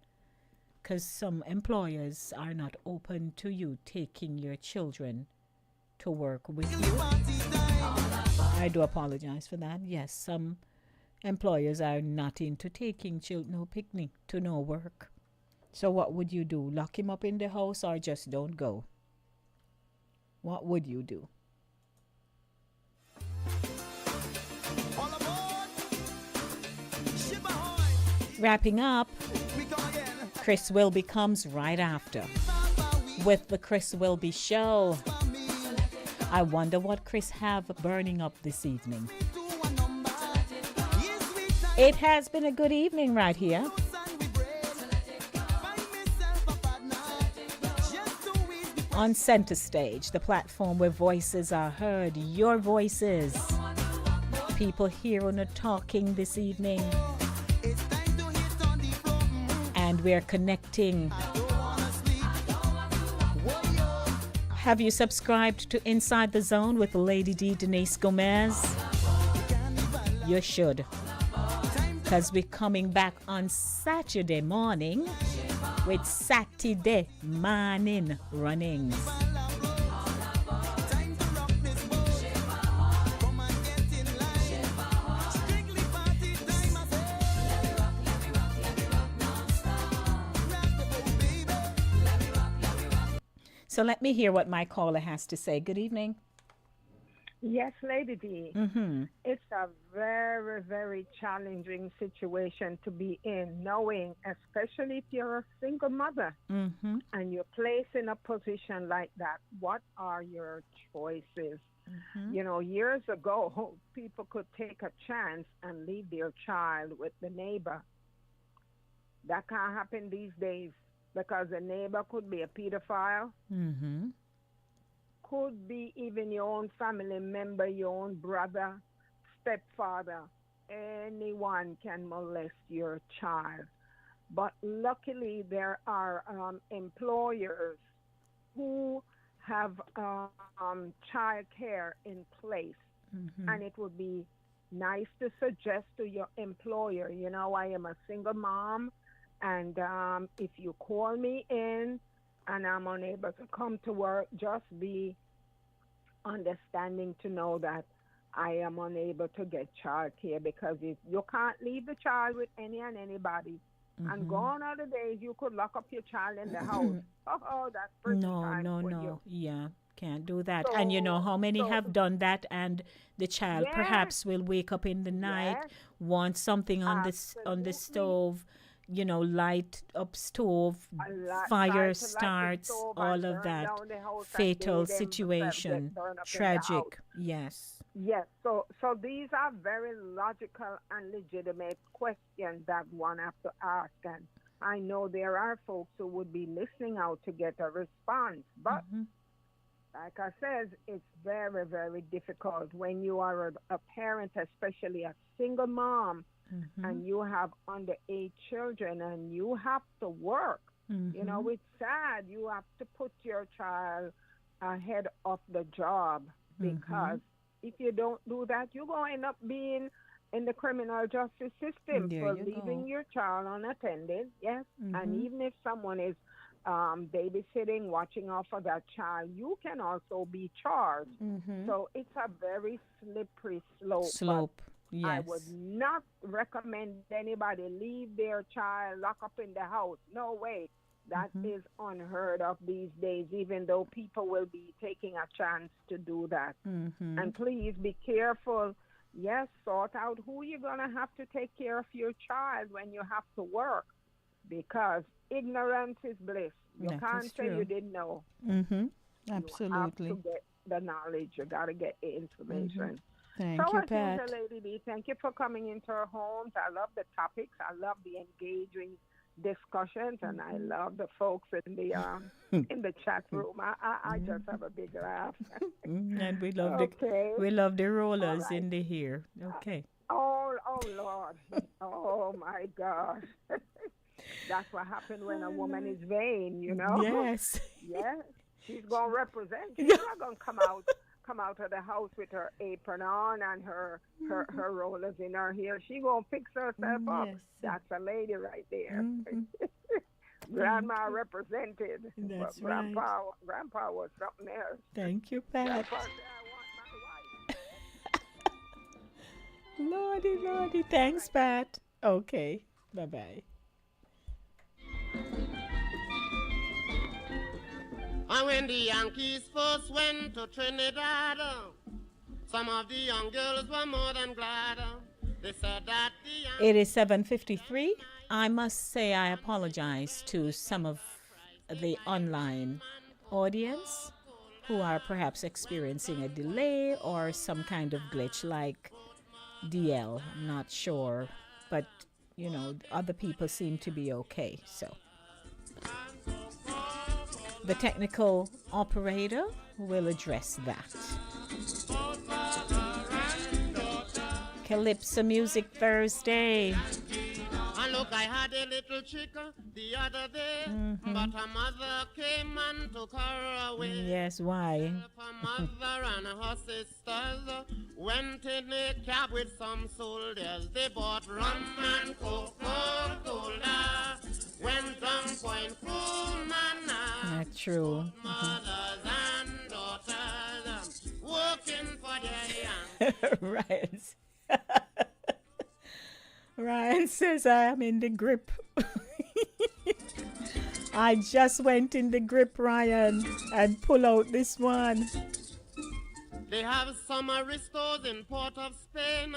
Because some employers are not open to you taking your children to work with you. I do apologize for that. Yes, some employers are not into taking children no picnic to no work. So what would you do? Lock him up in the house or just don't go? What would you do? Wrapping up, Chris Wilby comes right after with the Chris Wilby Show. I wonder what Chris have burning up this evening. It has been a good evening right here. On Center Stage, the platform where voices are heard, your voices. People here on the talking this evening. And we're connecting. Have you subscribed to Inside the Zone with Lady D Denise Gomez? You should. Because we're coming back on Saturday morning with Saturday morning runnings. So let me hear what my caller has to say. Good evening. Yes, Lady D. Mm-hmm. It's a very, very challenging situation to be in, knowing, especially if you're a single mother Mm-hmm. and you're placed in a position like that. What are your choices? Mm-hmm. You know, years ago, people could take a chance and leave their child with the neighbor. That can't happen these days because the neighbor could be a pedophile. Mm-hmm. Could be even your own family member, your own brother, stepfather. Anyone can molest your child. But luckily, there are employers who have child care in place. Mm-hmm. And it would be nice to suggest to your employer, you know, I am a single mom, and if you call me in and I'm unable to come to work, just be understanding to know that I am unable to get child care, because if you can't leave the child with any and anybody, and gone are the days you could lock up your child in the house. Oh, that's pretty time for you. Yeah, can't do that. And you know how many have done that, and the child perhaps will wake up in the night, want something on the stove, you know, light up stove, fire starts, all of that. Fatal situation, tragic. Yes. Yes, so these are very logical and legitimate questions that one has to ask, and I know there are folks who would be listening out to get a response, but like I said, it's very, very difficult when you are a parent, especially a single mom, and you have underage children and you have to work. You know, it's sad. You have to put your child ahead of the job, because if you don't do that, you're going to end up being in the criminal justice system for leaving your child unattended. Yes. And even if someone is babysitting, watching out for that child, you can also be charged. So it's a very slippery slope. Yes. I would not recommend anybody leave their child locked up in the house. No way. That is unheard of these days, even though people will be taking a chance to do that. And please be careful. Yes, sort out who you're going to have to take care of your child when you have to work, because ignorance is bliss. You can't say you didn't know. Absolutely. You have to get the knowledge. You got to get the information. Thank you, Pat. So, Lady B, thank you for coming into our homes. I love the topics. I love the engaging discussions, and I love the folks in the in the chat room. I just have a big laugh. And we love the rollers in the here. Okay. Oh Lord. Oh my gosh. That's what happened when a woman is vain, you know. Yes. Yeah, she's gonna represent. She's not gonna come out of the house with her apron on and her rollers in her hair. She gonna fix herself up. Yes. That's a lady right there. Grandma represented. That's but Grandpa was something else. Thank you, Pat. Grandpa said, I want my wife. Lordy. Thanks, Pat. Okay. Bye-bye. And when the Yankees first went to Trinidad, some of the young girls were more than glad. They said that It is 7:53. I must say I apologize to some of the online audience who are perhaps experiencing a delay or some kind of glitch like DL. I'm not sure, but you know, other people seem to be okay. So the technical operator will address that. Calypso Music Thursday. And look, I had a little chick the other day, but her mother came and took her away. Yes, why? Her mother and her sisters went in a cab with some soldiers. They bought rum and Coca-Cola, went down Point Fumana. Not true. Mothers and daughters working for their young. Right. Ryan says I am in the grip. I just went in the grip, Ryan, and pull out this one. They have some aristos in Port of Spain.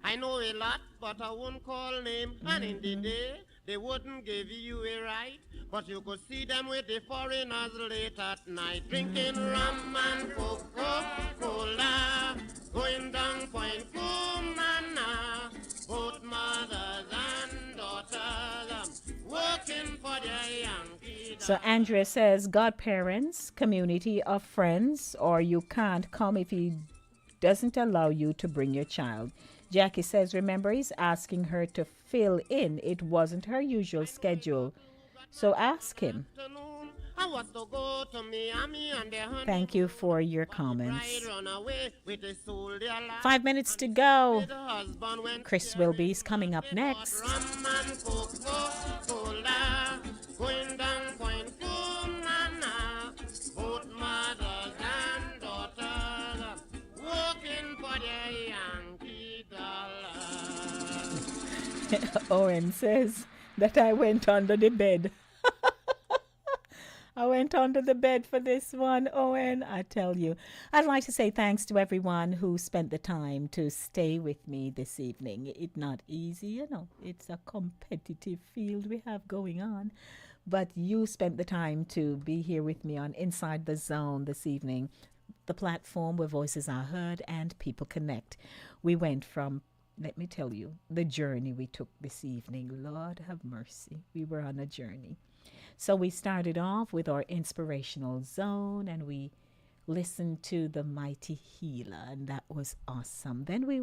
I know a lot, but I won't call name. And in the day, they wouldn't give you a right. But you could see them with the foreigners late at night, drinking rum and Coca-Cola, going down Point Fumana. Both mothers and daughters working for their Yankee. So Andrea says, godparents, community of friends, or you can't come if he doesn't allow you to bring your child. Jackie says, remember, he's asking her to fill in. It wasn't her usual schedule. So ask him. Thank you for your comments. 5 minutes to go. Chris Wilby's coming up next. Owen says that I went under the bed. I went under the bed for this one, Owen. I tell you. I'd like to say thanks to everyone who spent the time to stay with me this evening. It's not easy, you know. It's a competitive field we have going on. But you spent the time to be here with me on Inside the Zone this evening, the platform where voices are heard and people connect. We went from, let me tell you, the journey we took this evening. Lord have mercy. We were on a journey. So we started off with our inspirational zone and we listened to the Mighty Healer, and that was awesome. Then we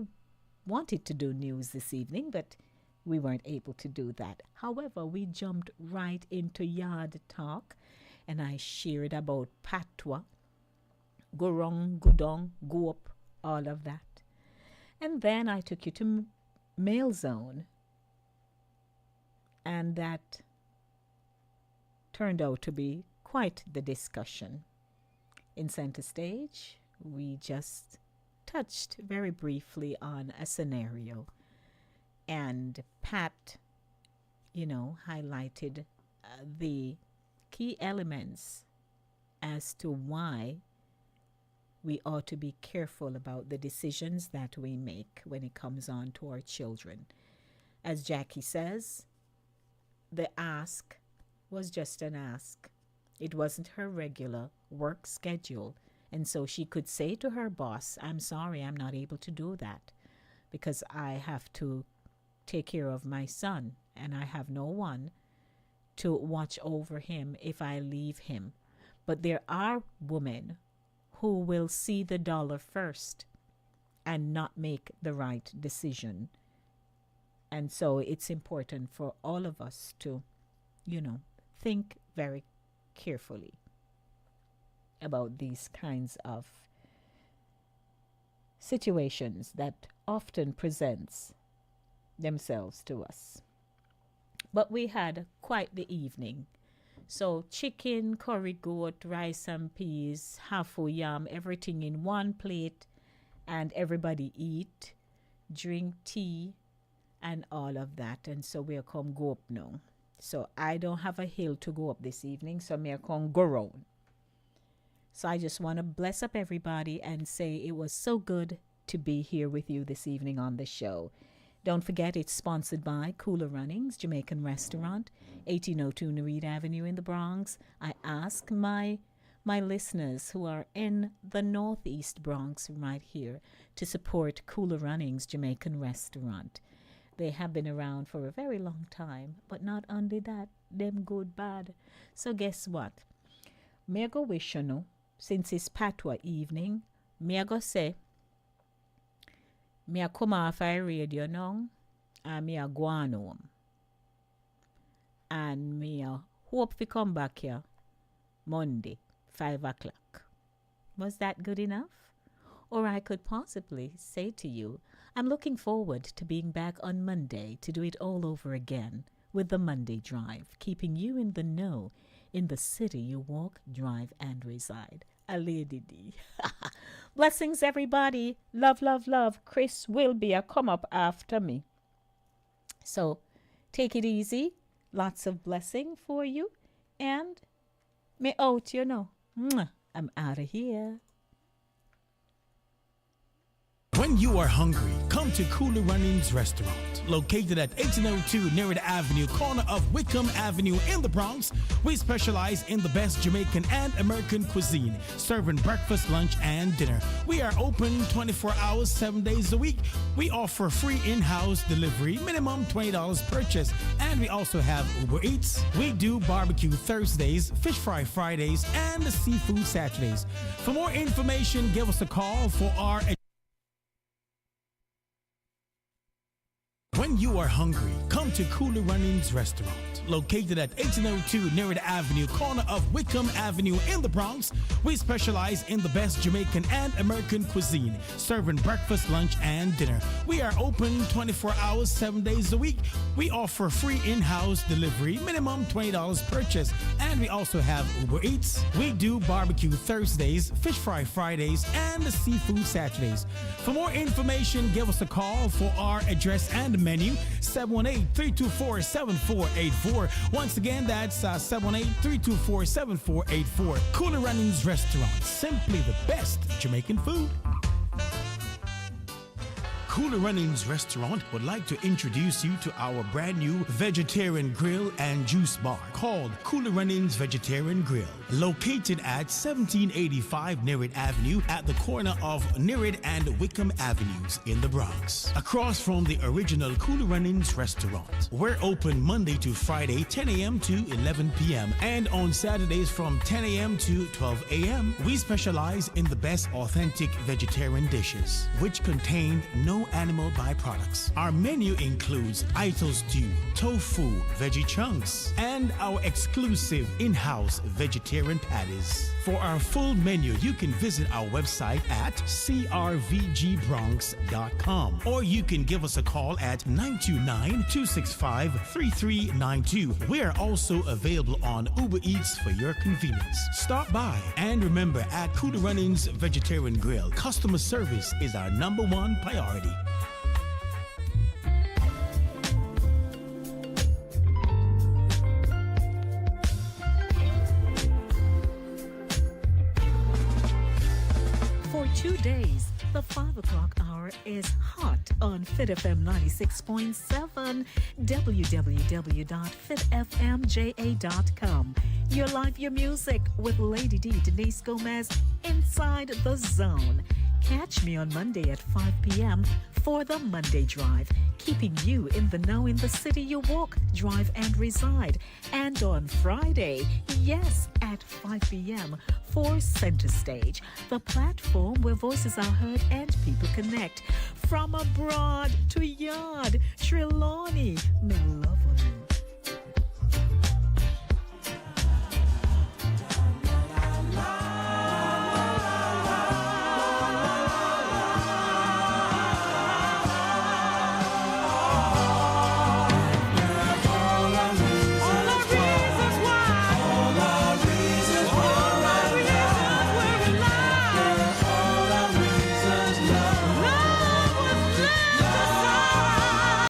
wanted to do news this evening, but we weren't able to do that. However, we jumped right into Yard Talk, and I shared about Patwa, Gurong, Gudong, Goop, all of that. And then I took you to Mail Zone, and that turned out to be quite the discussion. In Center Stage, we just touched very briefly on a scenario, and Pat, highlighted the key elements as to why we ought to be careful about the decisions that we make when it comes on to our children. As Jackie says, the ask was just an ask. It wasn't her regular work schedule. And so she could say to her boss, I'm sorry, I'm not able to do that because I have to take care of my son and I have no one to watch over him if I leave him. But there are women who will see the dollar first and not make the right decision. And so it's important for all of us to, think very carefully about these kinds of situations that often presents themselves to us. But we had quite the evening. So chicken, curry goat, rice and peas, hafu yam, everything in one plate, and everybody eat, drink tea, and all of that. And so we'll come go up now. So I don't have a hill to go up this evening, so me come go round. So I just want to bless up everybody and say it was so good to be here with you this evening on the show. Don't forget it's sponsored by Cooler Runnings, Jamaican Restaurant, 1802 Nereid Avenue in the Bronx. I ask my listeners who are in the Northeast Bronx right here to support Cooler Runnings, Jamaican Restaurant. They have been around for a very long time, but not only that, them good bad. So guess what? Me go wish you know, since it's Patwa evening, me go say, me a come off a radio now, and me a go on home. And me a hope we come back here Monday, 5 o'clock. Was that good enough? Or I could possibly say to you, I'm looking forward to being back on Monday to do it all over again with the Monday Drive, keeping you in the know in the city you walk, drive, and reside. A Lady D. Blessings, everybody. Love, love, love. Chris will be a come up after me. So take it easy. Lots of blessing for you. And me out, you know. Mwah. I'm out of here. When you are hungry, come to Cooler Runnings Restaurant. Located at 1802 Nereid Avenue, corner of Wickham Avenue in the Bronx, we specialize in the best Jamaican and American cuisine, serving breakfast, lunch, and dinner. We are open 24 hours, 7 days a week. We offer free in-house delivery, minimum $20 purchase, and we also have Uber Eats. We do barbecue Thursdays, fish fry Fridays, and seafood Saturdays. For more information, give us a call for our When you are hungry, come to Cooler Runnings Restaurant. Located at 1802 Nereid Avenue, corner of Wickham Avenue in the Bronx, we specialize in the best Jamaican and American cuisine, serving breakfast, lunch, and dinner. We are open 24 hours, 7 days a week. We offer free in-house delivery, minimum $20 purchase, and we also have Uber Eats. We do barbecue Thursdays, fish fry Fridays, and seafood Saturdays. For more information, give us a call for our address and menu, 718-324-7484. Once again, that's 718-324-7484. Cooler Runnings Restaurant, simply the best Jamaican food. Cooler Runnings Restaurant would like to introduce you to our brand new vegetarian grill and juice bar called Cooler Runnings Vegetarian Grill. Located at 1785 Nereid Avenue at the corner of Nereid and Wickham Avenues in the Bronx. Across from the original Cooler Runnings Restaurant. We're open Monday to Friday, 10 a.m. to 11 p.m. and on Saturdays from 10 a.m. to 12 a.m. We specialize in the best authentic vegetarian dishes, which contain no animal byproducts. Our menu includes Ital stew, tofu, veggie chunks, and our exclusive in-house vegetarian patties. For our full menu, you can visit our website at crvgbronx.com, or you can give us a call at 929-265-3392. We are also available on Uber Eats for your convenience. Stop by, and remember, at Cooler Runnings Vegetarian Grill, customer service is our #1 priority. For 2 days, the 5 o'clock hour is hot on Fit FM 96.7, www.fitfmja.com. Your life, your music with Lady D, Denise Gomez, inside the zone. Catch me on Monday at 5 p.m. for the Monday Drive, keeping you in the know in the city you walk, drive, and reside. And on Friday, yes, at 5 p.m. for Center Stage, the platform where voices are heard and people connect. From abroad to yard, Trelawney, Melody.